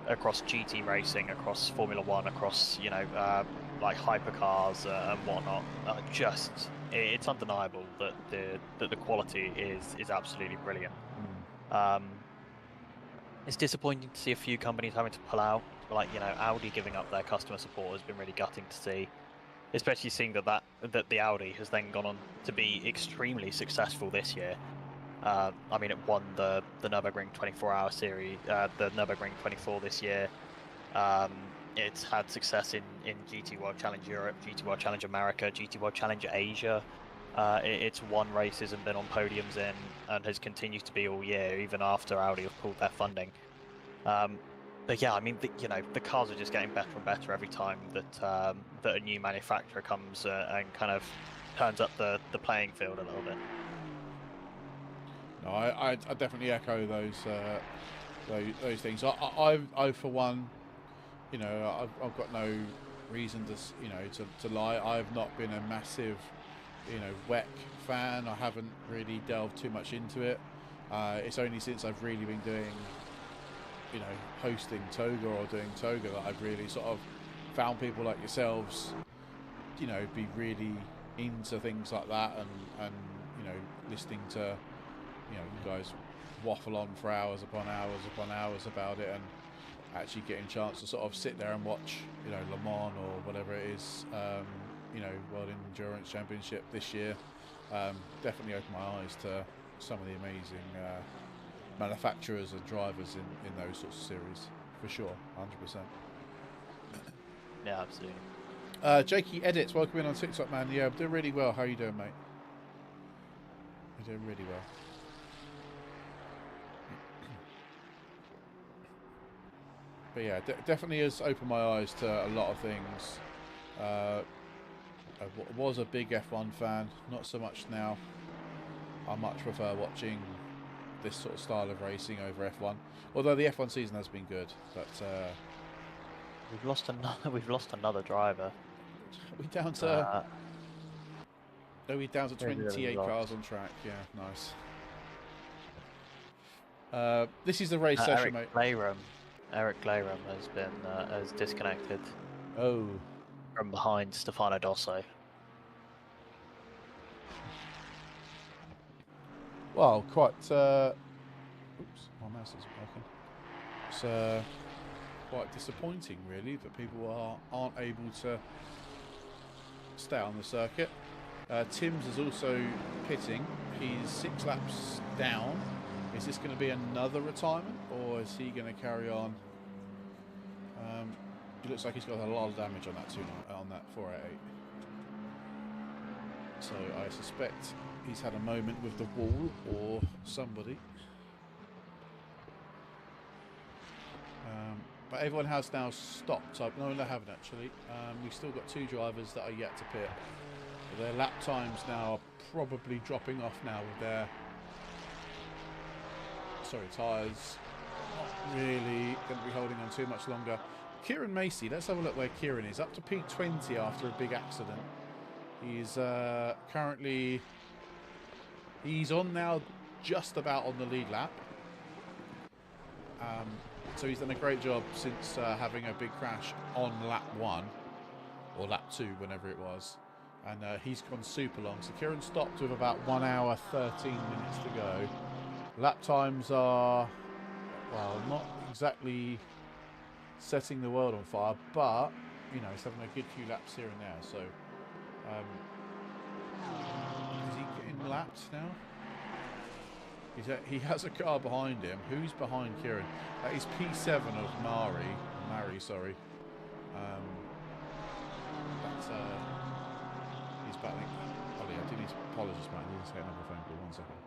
GT racing, across Formula One, across like hypercars and whatnot, it's undeniable that the quality is absolutely brilliant. It's disappointing to see a few companies having to pull out, like Audi giving up their customer support has been really gutting to see, especially seeing that the Audi has then gone on to be extremely successful this year. I mean, it won the Nürburgring 24-hour series, the Nürburgring 24 this year. It's had success in GT World Challenge Europe, GT World Challenge America, GT World Challenge Asia. It's won races and been on podiums and has continued to be all year, even after Audi have pulled their funding. But yeah, I mean, the cars are just getting better and better every time that a new manufacturer comes and kind of turns up the playing field a little bit. No, I definitely echo those things. I for one, I've got no reason to lie. I've not been a massive, WEC fan. I haven't really delved too much into it. It's only since I've really been doing, hosting Toga or doing Toga that I've really sort of found people like yourselves, be really into things like that and listening to, you guys waffle on for hours upon hours about it, and actually getting a chance to sort of sit there and watch, Le Mans or whatever it is, World Endurance Championship this year, definitely opened my eyes to some of the amazing manufacturers and drivers in those sorts of series, for sure, 100%. Yeah, absolutely. Jakey Edits, welcome in on TikTok, man. Yeah, I'm doing really well. How are you doing, mate? You're doing really well. But yeah, definitely has opened my eyes to a lot of things. I was a big F1 fan, not so much now. I much prefer watching this sort of style of racing over F1. Although the F1 season has been good, but we've lost another driver. Are we down to? Are we down to 28 cars on track? Yeah, nice. This is the race session, mate. Eric Glayram has disconnected. Oh. From behind Stefano Dosso. Well, quite. Oops, my mouse isn't working. It's quite disappointing, really, that people aren't able to stay on the circuit. Tim's is also pitting. He's 6 laps down. Is this going to be another retirement, or is he going to carry on? It looks like he's got a lot of damage on that 488. So I suspect he's had a moment with the wall or somebody. But everyone has now stopped. No, they haven't actually. We've still got 2 drivers that are yet to pit But their lap times now are probably dropping off now with their tyres. Not really going to be holding on too much longer. Kieran Macy, let's have a look where Kieran is. Up to P20 after a big accident. He's currently... He's on now just about on the lead lap. So he's done a great job since having a big crash on lap 1. Or lap 2, whenever it was. And he's gone super long. So Kieran stopped with about 1 hour, 13 minutes to go. Lap times are, well, not exactly setting the world on fire, but, you know, he's having a good few laps here and there. So, is he getting lapped now? He has a car behind him. Who's behind Kieran? That is P7 of Mari, sorry. That's, he's battling. Oh yeah, I do need to apologise, mate. I need to take another phone call. 1 second.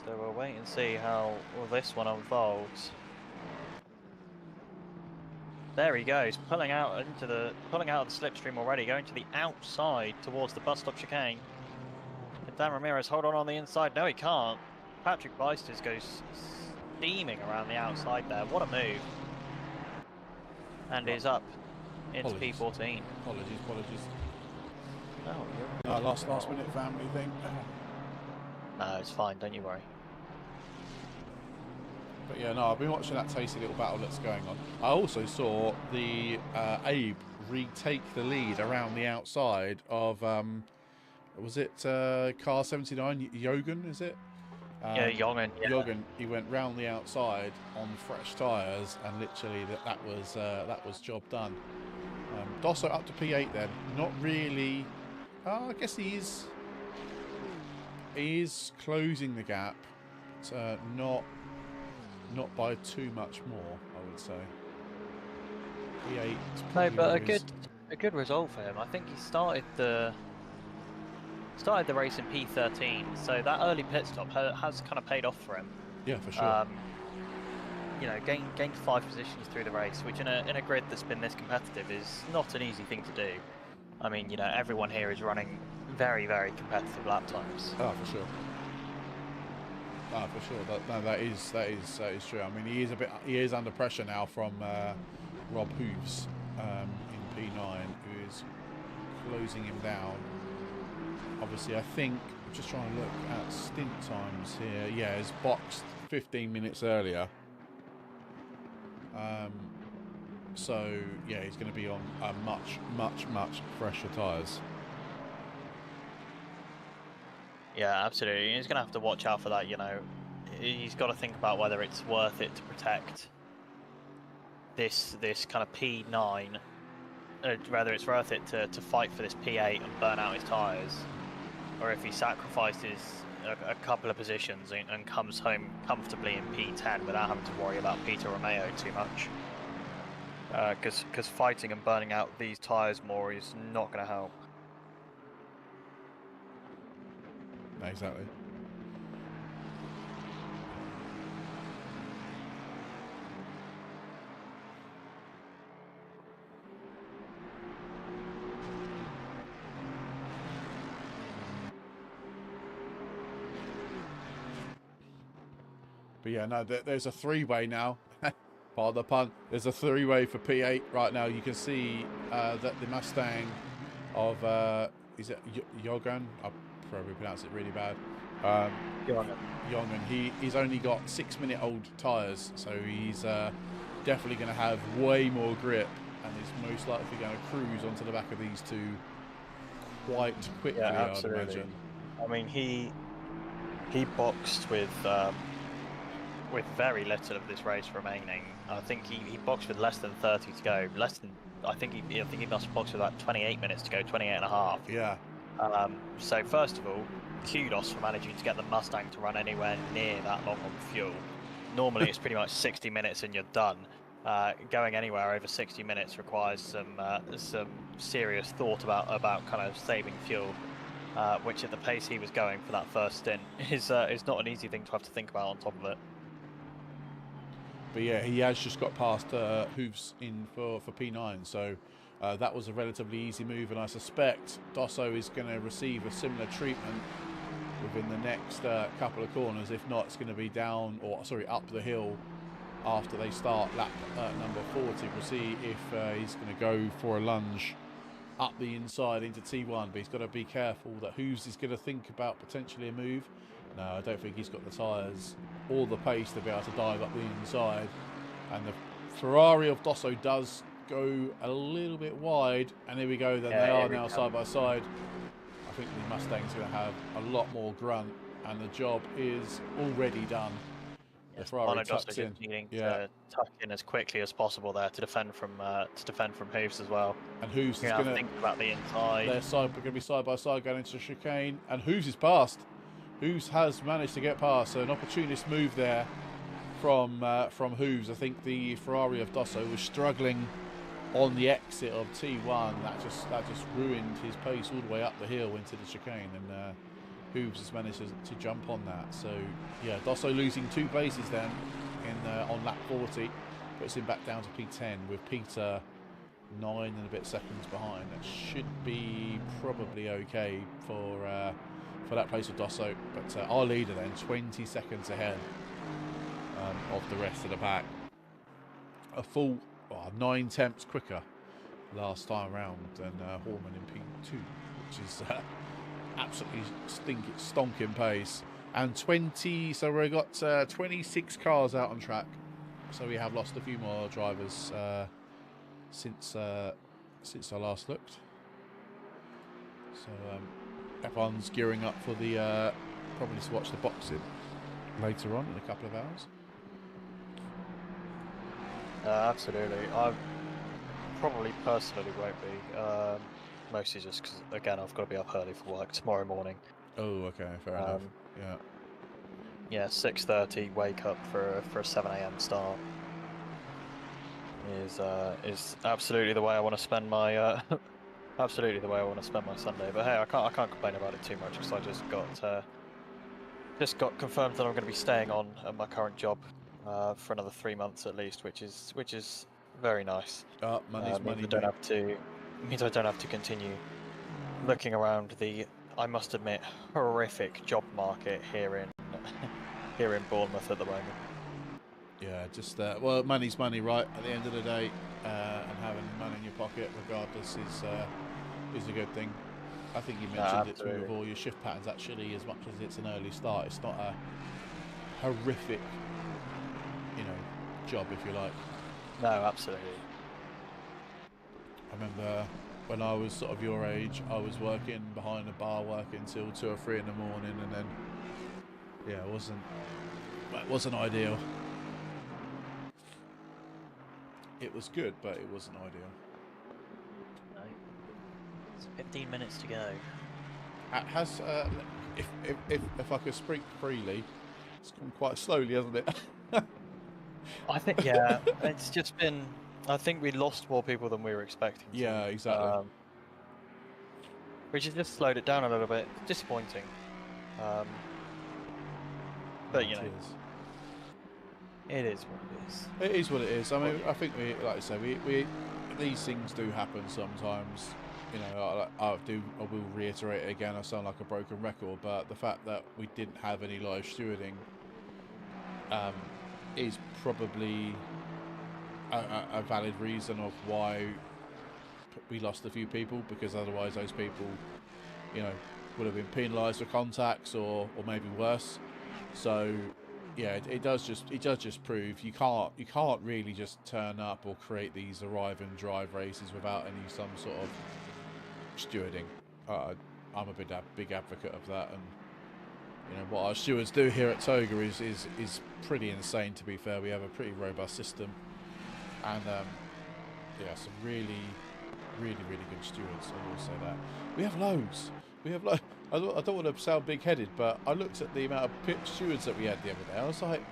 So we'll wait and see how this one unfolds. There he goes, pulling out of the slipstream already, going to the outside towards the bus stop chicane. And Dan Ramirez, hold on the inside. No, he can't. Patrick Beisters goes steaming around the outside there. What a move. And is up into P14. Apologies. Oh, last minute family thing. no, it's fine. Don't you worry. But yeah, no, I've been watching that tasty little battle that's going on. I also saw the Abe retake the lead around the outside of, was it car 79, Jogan, is it? Yeah, Jogan. Yeah. Jogan, he went round the outside on fresh tyres, and literally that was job done. Dosso up to P8 then. Not really. I guess he is closing the gap. But, not by too much more, I would say. P8. No, but a good result for him. I think he started the race in P13, so that early pit stop has kind of paid off for him. Yeah, for sure. You know, gained 5 positions through the race, which in a grid that's been this competitive is not an easy thing to do. I mean, you know, everyone here is running very, very competitive lap times. Oh, for sure. For sure. That is true. I mean, he is under pressure now from Rob Hooves in P9, who is closing him down. Obviously, I think I'm just trying to look at stint times here. Yeah, he's boxed 15 minutes earlier. So yeah, he's going to be on much fresher tyres. Yeah, absolutely. He's going to have to watch out for that, you know. He's got to think about whether it's worth it to protect this kind of P9, whether it's worth it to fight for this P8 and burn out his tyres, or if he sacrifices a couple of positions and comes home comfortably in P10 without having to worry about Peter Romeo too much. Because fighting and burning out these tyres more is not going to help. Exactly. But yeah, no, there's a three-way now. Pardon the pun. There's a three-way for P8 right now. You can see that the Mustang of is it Jogan? I probably pronounce it really bad. Jogan. He's only got 6-minute-old tyres, so he's definitely going to have way more grip, and is most likely going to cruise onto the back of these two quite quickly. Yeah, I'd imagine. I mean, he boxed with very little of this race remaining. I think he boxed with less than 30 to go. I think he must have boxed with about 28 minutes to go, 28 and a half. Yeah. So first of all, kudos for managing to get the Mustang to run anywhere near that long on fuel. Normally it's pretty much 60 minutes and you're done. Going anywhere over 60 minutes requires some serious thought about kind of saving fuel, which at the pace he was going for that first stint is not an easy thing to have to think about on top of it. But yeah, he has just got past Hooves in for P9, so that was a relatively easy move, and I suspect Dosso is going to receive a similar treatment within the next couple of corners. If not, it's going to be up the hill after they start lap number 40. We'll see if he's going to go for a lunge up the inside into T1, but he's got to be careful that Hooves is going to think about potentially a move. No, I don't think he's got the tyres or the pace to be able to dive up the inside. And the Ferrari of Dosso does go a little bit wide, and here we go. Then they are now side by side. I think the Mustang's going to have a lot more grunt, and the job is already done. The Ferrari tucks in. Needing to tuck in as quickly as possible there to defend from Hooves as well. And Hooves is going to think about the inside. Their side, we're going to be side by side going into the chicane, and Hooves is past. Hooves has managed to get past, so an opportunist move there from Hooves. I think the Ferrari of Dosso was struggling on the exit of T1. That just ruined his pace all the way up the hill into the chicane, and Hooves has managed to jump on that. So yeah, Dosso losing 2 places then on lap 40, puts him back down to P10 with Peter 9 and a bit seconds behind. That should be probably okay for that place with Dosso. But our leader then 20 seconds ahead of the rest of the pack. A full 9 tenths quicker last time round than Horman in P2, which is absolutely stonking pace. And 20, so we've got 26 cars out on track. So we have lost a few more drivers since I last looked. So everyone's gearing up for the probably to watch the boxing later on in a couple of hours. Absolutely. I probably personally won't be. Mostly just because, again, I've got to be up early for work tomorrow morning. Oh, okay, fair enough. Yeah. Yeah, 6:30 wake up for a 7 a.m. start is absolutely the way I want to spend my absolutely the way I want to spend my Sunday. But hey, I can't complain about it too much because I just got confirmed that I'm going to be staying on at my current job for another 3 months at least, which is very nice. Money's money. Means I don't have to continue looking around the, I must admit, horrific job market here in Bournemouth at the moment. Yeah, just well, money's money, right? At the end of the day, and having money in your pocket, regardless, is a good thing. I think you mentioned it to me with all your shift patterns. Actually, as much as it's an early start, it's not a horrific, job, if you like. No, absolutely. I remember when I was sort of your age, I was working behind a bar, working till 2 or 3 in the morning, and then it wasn't ideal. It was good, but it wasn't ideal. No. It's 15 minutes to go. Has if I could speak freely, it's gone quite slowly, hasn't it? I think it's just been. I think we lost more people than we were expecting. Yeah, exactly. Which has just slowed it down a little bit. Disappointing. But it is. It is what it is. It is what it is. I mean, I think like I say, we these things do happen sometimes. I will reiterate it again. I sound like a broken record, but the fact that we didn't have any live stewarding is probably a valid reason of why we lost a few people, because otherwise those people, would have been penalised for contacts or maybe worse. So yeah, it does just prove you can't really just turn up or create these arrive and drive races without some sort of stewarding. I'm a big advocate of that, and what our stewards do here at Toga is pretty insane, to be fair. We have a pretty robust system, and some really good stewards. I will say that we have loads. I don't want to sound big-headed, but I looked at the amount of stewards that we had the other day. I was like,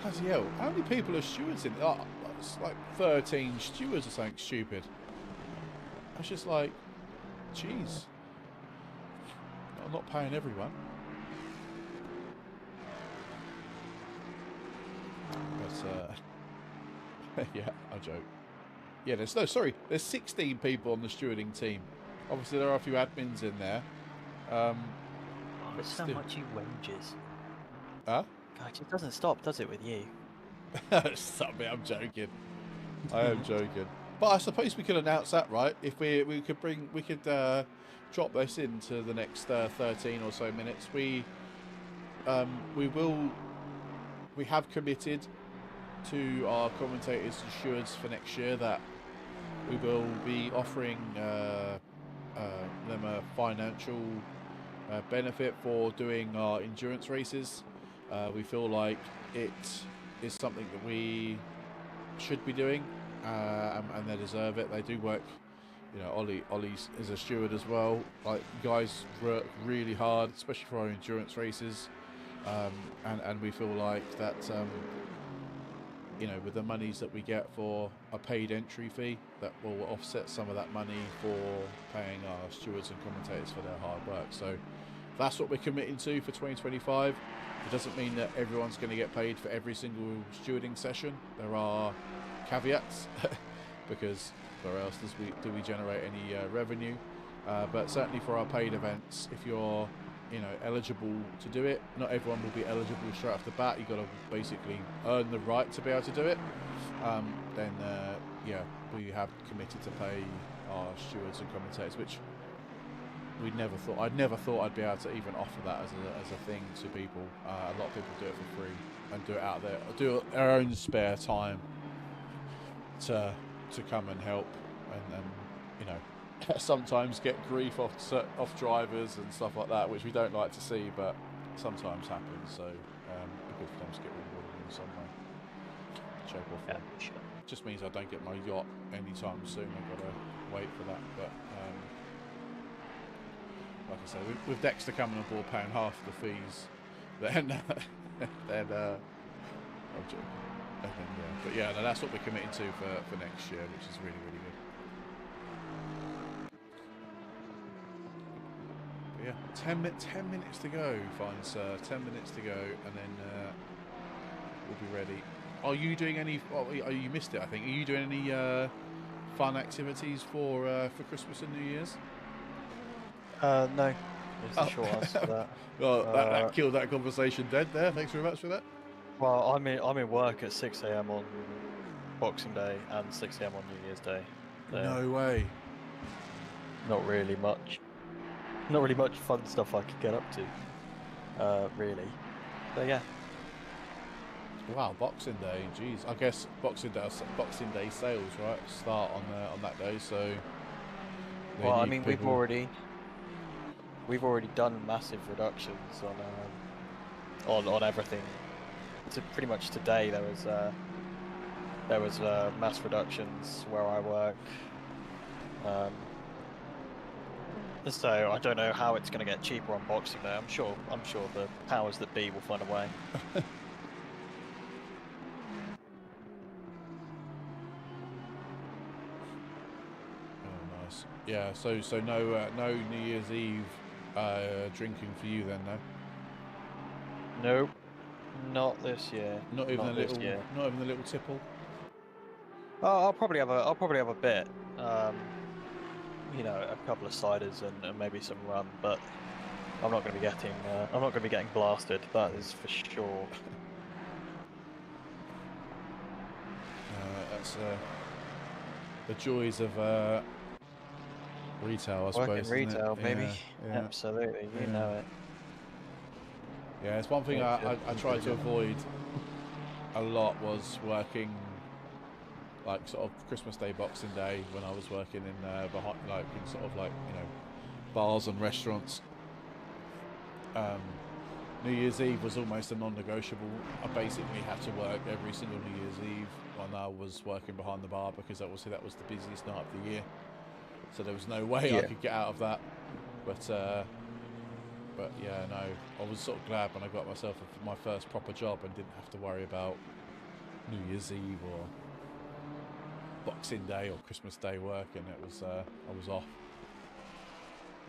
bloody hell, how many people are stewards in? Oh, it's like 13 stewards or something stupid. I was just like, jeez, I'm not paying everyone. But yeah, I joke. Yeah, there's 16 people on the stewarding team. Obviously, there are a few admins in there. There's so much you wenches. Huh? God, it doesn't stop, does it, with you? Stop me, I'm joking. I am joking. But I suppose we could announce that, right? If we could drop this into the next 13 or so minutes. We have committed to our commentators and stewards for next year that we will be offering them a financial benefit for doing our endurance races. We feel like it is something that we should be doing, and they deserve it. They do work. Ollie is a steward as well. Like, guys work really hard, especially for our endurance races, and we feel like that. With the monies that we get for a paid entry fee, that will offset some of that money for paying our stewards and commentators for their hard work. So that's what we're committing to for 2025. It doesn't mean that everyone's going to get paid for every single stewarding session. There are caveats because where else do we generate any revenue? But certainly for our paid events, if you're eligible to do it, not everyone will be eligible straight off the bat. You've got to basically earn the right to be able to do it. Then yeah, we have committed to pay our stewards and commentators, which I'd never thought I'd be able to even offer that as a thing to people. A lot of people do it for free and do it out there, do it their own spare time to come and help, and sometimes get grief off drivers and stuff like that, which we don't like to see, but sometimes happens. So because sometimes get rewarded in some way, shape or form. Yeah, sure. Just means I don't get my yacht anytime soon. I've got to wait for that, but. Like I say, with Dexter coming on board paying half the fees, then I'm joking. But yeah, no, that's what we're committing to for next year, which is really, really good. But yeah, 10 minutes to go, fine sir. 10 minutes to go, and then we'll be ready. Are you doing any? Well, you missed it, I think. Are you doing any fun activities for Christmas and New Year's? No. It's the short answer to that. Well, that killed that conversation dead there. Thanks very much for that. Well, I'm in work at 6 AM on Boxing Day and 6 AM on New Year's Day. So No way. not really much fun stuff I could get up to. Really. So yeah. Wow, Boxing Day. Jeez, I guess Boxing Day sales, right? Start on that day. So. Well, I mean, we've already done massive reductions on everything. So pretty much today there was mass reductions where I work. So I don't know how it's going to get cheaper on Boxing Day. I'm sure the powers that be will find a way. Oh, nice. Yeah. So no New Year's Eve drinking for you then, no? Nope, not this year. Not even Not a this little. year. Not even a little tipple. Oh, I'll probably have a bit. A couple of ciders and maybe some rum, but I'm not going to be getting blasted. That is for sure. That's the joys of retail, I suppose. Working retail, isn't it? maybe. Yeah. Absolutely, you Yeah. know it. Yeah, it's one thing I tried to avoid a lot was working like sort of Christmas Day, Boxing Day when I was working in behind, like in sort of like bars and restaurants. New Year's Eve was almost a non-negotiable. I basically had to work every single New Year's Eve when I was working behind the bar because obviously that was the busiest night of the year. So there was no way I could get out of that. But yeah, no, I was sort of glad when I got myself my first proper job and didn't have to worry about New Year's Eve or Boxing Day or Christmas Day work, and I was off,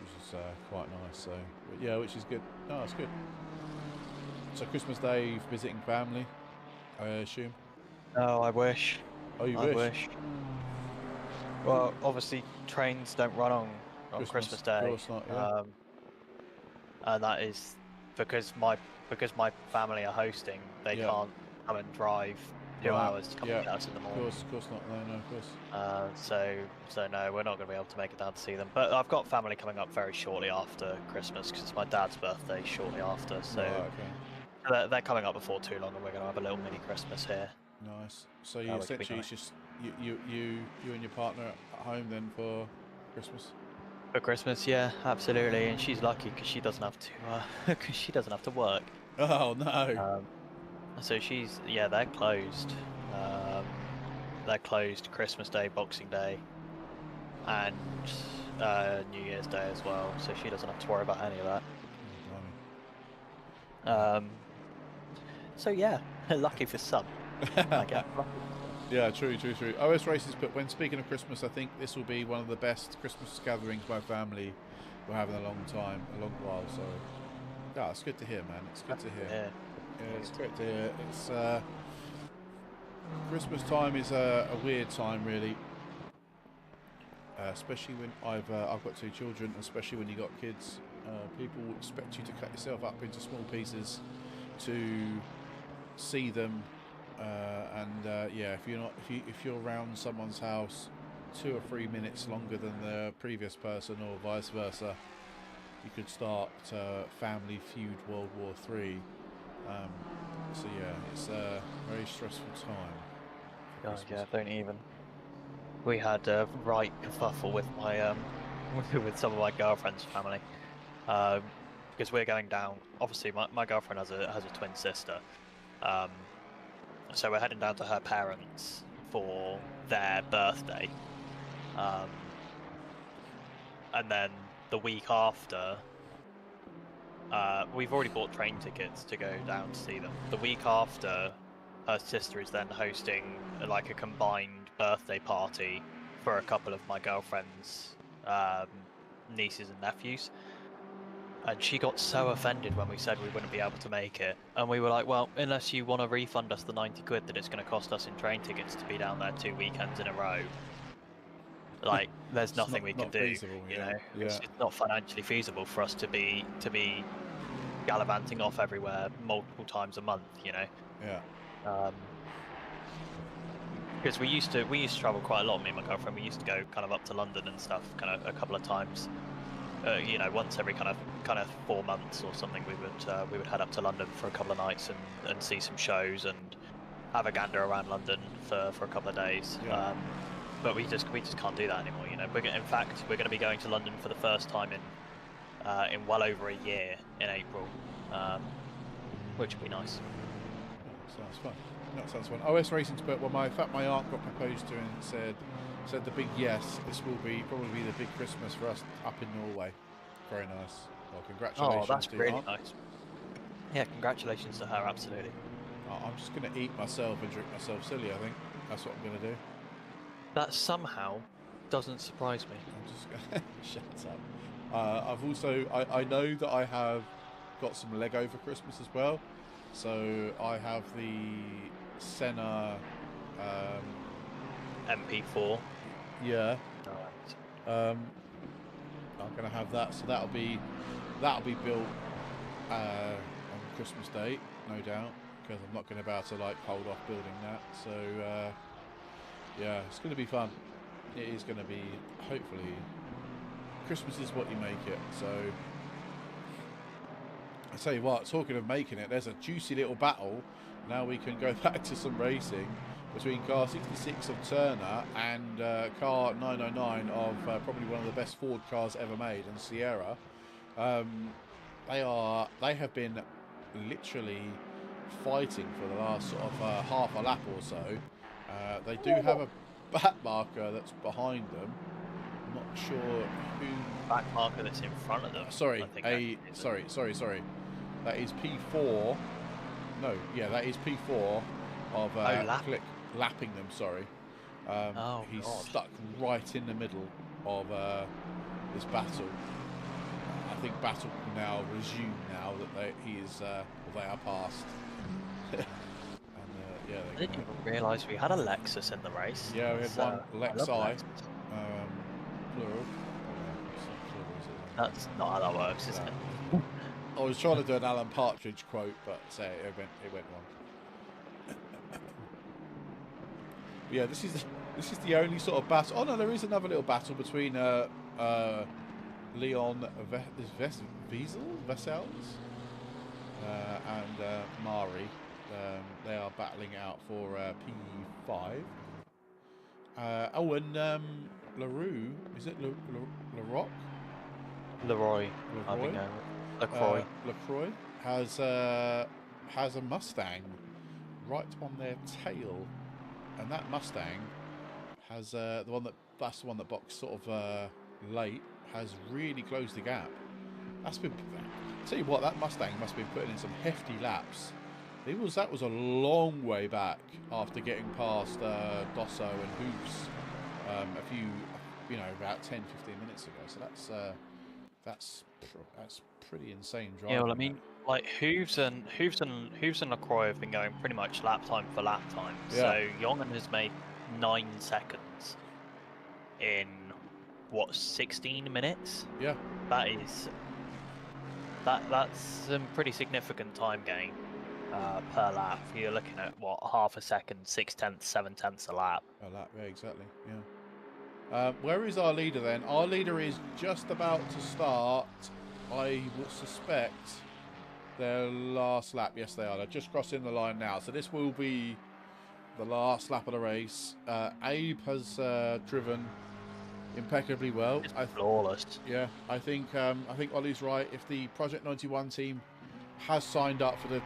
which was quite nice. So but yeah, which is good. No, it's good. So Christmas Day visiting family, I assume. No, I wish. Oh, you I wish? wish. Well, obviously trains don't run on Christmas Day. Of course not, yeah. And that is because my family are hosting. They can't come and drive 2 hours to come to us in the morning. Of course not. No, of course. So no, we're not going to be able to make it down to see them. But I've got family coming up very shortly after Christmas because it's my dad's birthday shortly after. So okay. they're coming up before too long, and we're going to have a little mini Christmas here. Nice. So you essentially it's just you and your partner at home then for Christmas. For Christmas, yeah, absolutely, and she's lucky because she doesn't have to work. Oh no. So they're closed. They're closed Christmas Day, Boxing Day, and New Year's Day as well. So she doesn't have to worry about any of that. So yeah, lucky for some. I guess. Yeah, true. OS Races put, when speaking of Christmas, I think this will be one of the best Christmas gatherings my family we're having a long while. So yeah, it's good to hear, man. It's good to hear. Yeah, it's great to hear. It's Christmas time is a weird time, really. Especially when I've got 2 children, especially when you got kids. People expect you to cut yourself up into small pieces to see them, yeah, if you're around someone's house 2 or 3 minutes longer than the previous person, or vice versa, you could start family feud World War III. So yeah, it's a very stressful time. God, yeah, don't even. We had a right kerfuffle with my with some of my girlfriend's family, because we're going down. Obviously, my girlfriend has a twin sister, so we're heading down to her parents for their birthday, and then the week after, we've already bought train tickets to go down to see them. The week after, her sister is then hosting like a combined birthday party for a couple of my girlfriend's nieces and nephews. And she got so offended when we said we wouldn't be able to make it. And we were like, well, unless you want to refund us the 90 quid that it's going to cost us in train tickets to be down there 2 weekends in a row, like, there's nothing we can do. Feasible, you yeah. know, Yeah. it's not financially feasible for us to be gallivanting off everywhere multiple times a month. You know. Yeah. Because we used to travel quite a lot. Me and my girlfriend, we used to go kind of up to London and stuff, kind of a couple of times. You know, once every kind of 4 months or something, we would head up to London for a couple of nights and see some shows and have a gander around London for a couple of days. Yeah. But we just can't do that anymore. You know, in fact, we're going to be going to London for the first time in well over a year in April, which would be nice. Sounds fun. That sounds fun. OS Racing's, but well, my aunt got proposed to and said the big yes. This will probably be the big Christmas for us up in Norway. Very nice. Well, congratulations. Oh, that's to really aunt. nice. Yeah, congratulations to her. Absolutely. I'm just going to eat myself and drink myself silly. I think that's what I'm going to do. That somehow doesn't surprise me. I'm just going to shut up. I've also I know that I have got some Lego for Christmas as well. So I have the Senna MP4. Yeah. Alright. I'm gonna have that, so that'll be built on Christmas Day, no doubt, because I'm not going to be able to like hold off building that. So yeah, it's going to be fun. It is going to be, hopefully, Christmas is what you make it. So I tell you what, talking of making it, there's a juicy little battle. Now we can go back to some racing between car 66 of Turner and car 909 of probably one of the best Ford cars ever made, and Sierra. They have been literally fighting for the last sort of half a lap or so. They do have a back marker that's behind them. I'm not sure who. Back marker that's in front of them. Sorry, sorry. That is P4. No, yeah, that is P4 of lapping them. Sorry, he's God. stuck right in the middle of this battle. I think battle will now resume now that they are past. And yeah, I didn't even realise we had a Lexus in the race. Yeah, we had one Lexi, Lexus. plural. That's not how that works, is it? I was trying to do an Alan Partridge quote, but it went wrong. But yeah, this is the only sort of battle. Oh no, there is another little battle between Leon Vessels and Mari. They are battling it out for P5. And LaRue, is it LaRock? Leroy. LaCroix has a Mustang right on their tail, and that Mustang has that's the one that boxed sort of late, has really closed the gap. I'll tell you what, that Mustang must have been putting in some hefty laps. That was a long way back after getting past Dosso and Hoops a few, about 10-15 minutes ago. So That's pretty insane driving. Yeah, well, I that. mean, like Hooves and Lacroix have been going pretty much lap time for lap time. Yeah. So Jongen has made 9 seconds in what 16 minutes. Yeah. That's some pretty significant time gain per lap. You're looking at what, half a second, 6/10, 7/10 a lap. A lap, yeah, exactly. Yeah. Where is our leader then? Our leader is just about to start. I would suspect their last lap. Yes, they are. They're just crossing the line now. So this will be the last lap of the race. Abe has driven impeccably well. It's flawless. Yeah, I think Ollie's right. If the Project 91 team has signed up for the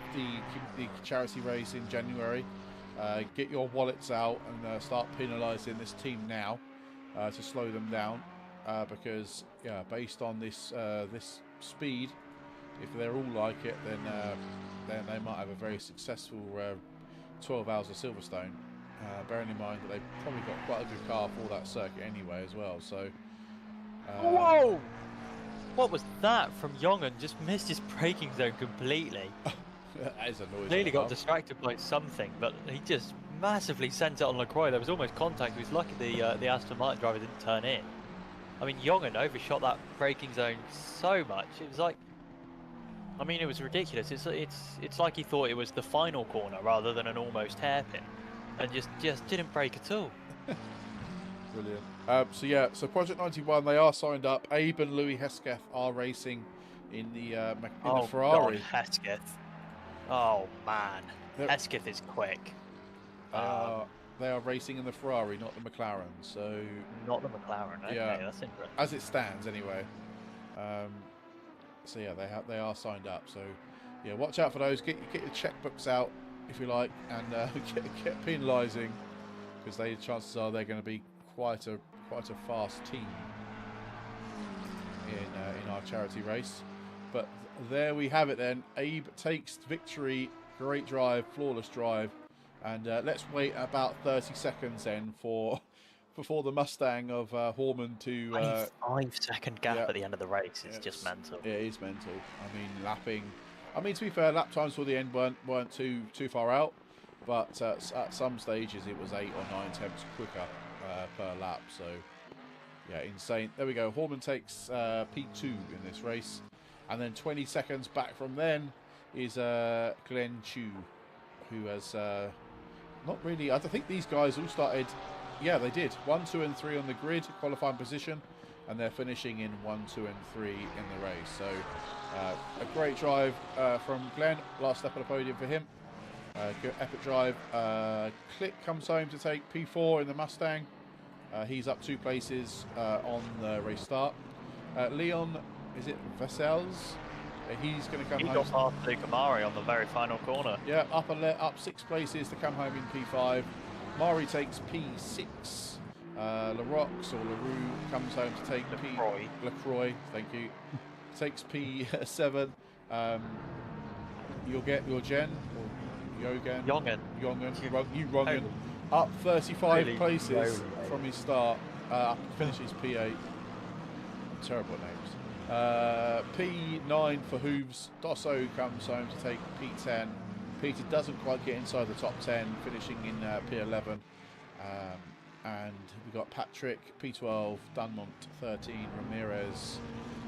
charity race in January, get your wallets out and start penalising this team now to slow them down, because yeah, based on this this speed, if they're all like it, then they might have a very successful 12 hours of Silverstone. Bearing in mind that they've probably got quite a good car for that circuit anyway as well. So. Whoa! What was that from Jongen? Just missed his braking zone completely. That is a noise. Clearly got distracted by something, but he just massively sent it on Lacroix. There was almost contact. He was lucky the Aston Martin driver didn't turn in. I mean, Jongen overshot that braking zone so much. It was like, I mean, it was ridiculous. It's like he thought it was the final corner rather than an almost hairpin, and just didn't brake at all. Brilliant. So yeah, so Project 91, they are signed up. Abe and Louis Hesketh are racing in the Ferrari. God, Hesketh. Oh man, Hesketh is quick. They are racing in the Ferrari, not the McLaren. So not the McLaren. Okay, yeah, that's interesting. as it stands, anyway. So yeah, they are signed up. So yeah, watch out for those. Get your checkbooks out if you like, and get penalising, because chances are they're going to be quite a fast team in our charity race. But there we have it then. Abe takes victory. Great drive, flawless drive. And let's wait about 30 seconds then for the Mustang of Horman to 25-second gap at the end of the race. It's just mental. It is mental. I mean, lapping. I mean, to be fair, lap times for the end weren't too far out, but at some stages it was 8 or 9 tenths quicker per lap. So yeah, insane. There we go. Horman takes P2 in this race, and then 20 seconds back from then is Glen Chu, who has not really. I think these guys all started. Yeah, they did 1, 2, and 3 on the grid qualifying position, and they're finishing in 1, 2, and 3 in the race. So a great drive from Glen. Last step of the podium for him. Good epic drive. Click comes home to take P4 in the Mustang. He's up 2 places on the race start. Leon, is it Vassels? He's going to come home. He got past Kamari on the very final corner. Yeah, up 6 places to come home in P5. Mari takes P6. LaRox or LaRue comes home to take Lacroix, thank you. Takes P7. You'll get your Jen or Jongen up 35 really places from his start. Finishes P8. Terrible names. P9 for Hooves. Dosso comes home to take P10. Peter doesn't quite get inside the top 10, finishing in P11. And we've got Patrick, P12, Dunmont, 13, Ramirez,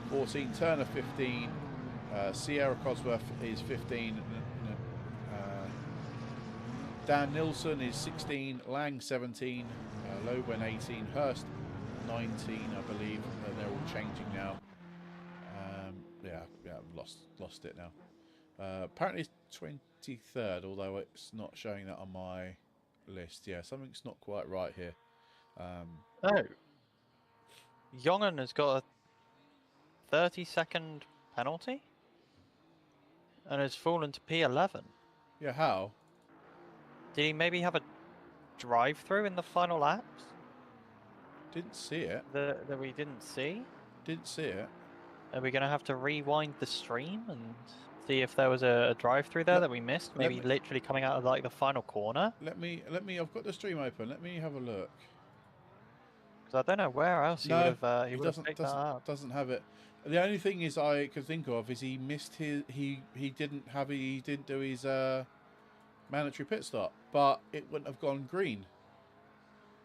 14, Turner, 15, Sierra Cosworth is 15, Dan Nilsson is 16, Lang 17, Lowen 18, Hurst 19, I believe, and they're all changing now. Yeah, lost it now. Apparently it's 23rd, although it's not showing that on my list. Yeah, something's not quite right here. Oh, Jongen has got a 30-second penalty and has fallen to P11. Yeah, how? Did he maybe have a drive-through in the final laps? Didn't see it. That we didn't see? Didn't see it. Are we going to have to rewind the stream and see if there was a drive-through there that we missed? Maybe literally coming out of like the final corner? Let me. I've got the stream open. Let me have a look. 'Cause I don't know where else he No, would have he he would have picked that up. doesn't have it. The only thing is I can think of is he missed his he didn't do his mandatory pit stop, but it wouldn't have gone green.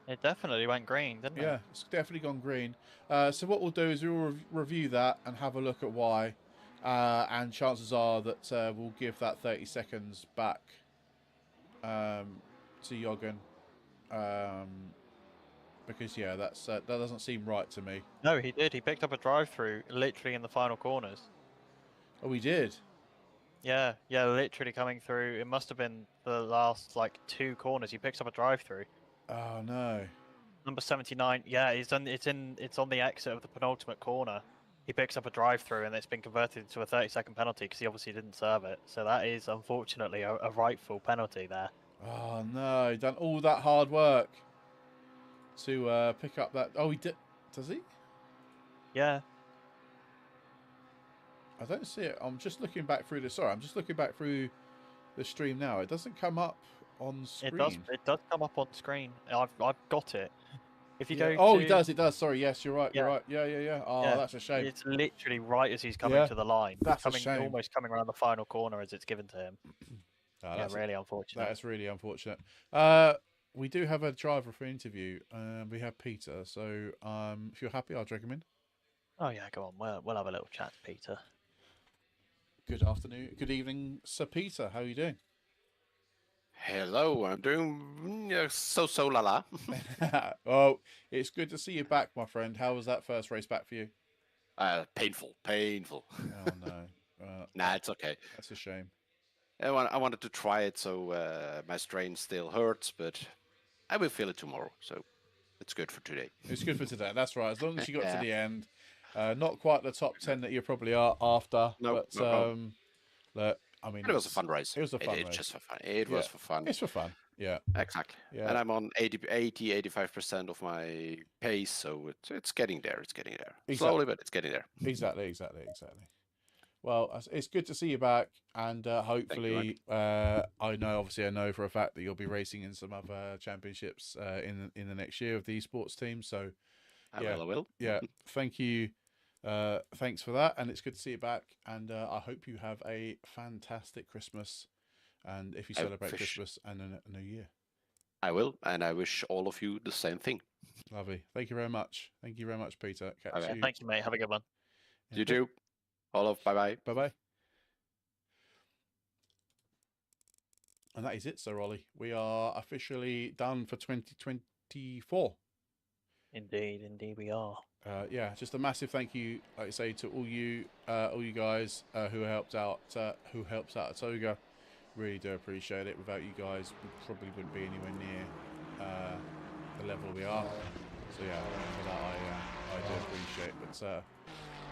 It definitely went green, didn't Yeah, it? it's definitely gone green. So what we'll do is we'll review that and have a look at why. And chances are that we'll give that 30 seconds back to Jogan. Because, yeah, that doesn't seem right to me. No, he did. He picked up a drive-through literally in the final corners. Oh, we did? Yeah, literally coming through. It must have been the last like 2 corners. He picks up a drive-through. Oh, no. Number 79. Yeah, it's on the exit of the penultimate corner. He picks up a drive-through and it's been converted into a 30-second penalty because he obviously didn't serve it. So that is unfortunately a rightful penalty there. Oh, no. He done all that hard work to pick up that... Oh, he did... Does he? Yeah. I don't see it. I'm just looking back through the... Sorry, I'm just looking back through the stream now. It doesn't come up on screen. It does come up on screen. I've got it. If you go Oh, to... it does. Sorry, yes, you're right. Yeah. You're right. Yeah. Oh, Yeah, that's a shame. It's literally right as he's coming Yeah, to the line. that's a shame. Almost coming around the final corner as it's given to him. Yeah, really unfortunate. That's really unfortunate. We do have a driver for interview. We have Peter. So if you're happy, I'll drag him in. Oh yeah, go on. We'll have a little chat, Peter. Good afternoon. Good evening, Sir Peter. How are you doing? Hello, I'm doing so la la. Oh, it's good to see you back, my friend. How was that first race back for you? Painful. Oh no. Nah, it's okay. That's a shame. I wanted to try it, so my strain still hurts, but I will feel it tomorrow, so it's good for today. It's good for today. That's right. As long as you got Yeah. to the end, not quite the top 10 that you probably are after. No, but no problem. look, I mean, It was a fun race. It was a fun race. It's just for fun. It was for fun. It's for fun. Yeah. Exactly. Yeah. And I'm on 85% of my pace, so it's getting there. It's getting there. Exactly. Slowly, but it's getting there. Exactly. Well, it's good to see you back, and hopefully, I know for a fact that you'll be racing in some other championships in the next year of the esports team. So, I will. Yeah, thank you. Thanks for that, and it's good to see you back. And I hope you have a fantastic Christmas, and if you celebrate Christmas and a New Year. I will, and I wish all of you the same thing. Lovely. Thank you very much. Thank you very much, Peter. Catch Okay. you. Thank you, mate. Have a good one. You too. All of bye. Bye. And that is it, Sir Ollie. We are officially done for 2024. Indeed, we are. Yeah, just a massive thank you, like I say, to all you guys who helped out at Toga. Really do appreciate it. Without you guys, we probably wouldn't be anywhere near the level we are. So yeah, for that I do appreciate it. But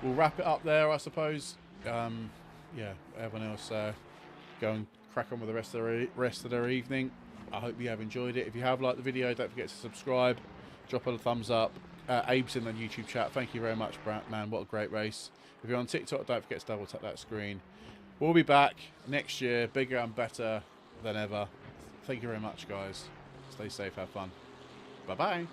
we'll wrap it up there, I suppose. Yeah, everyone else go and crack on with the rest of their evening. I hope you have enjoyed it. If you have liked the video, don't forget to subscribe, drop a thumbs up. Abe's in the YouTube chat. Thank you very much, man. What a great race. If you're on TikTok, don't forget to double tap that screen. We'll be back next year, bigger and better than ever. Thank you very much, guys. Stay safe, have fun. Bye-bye.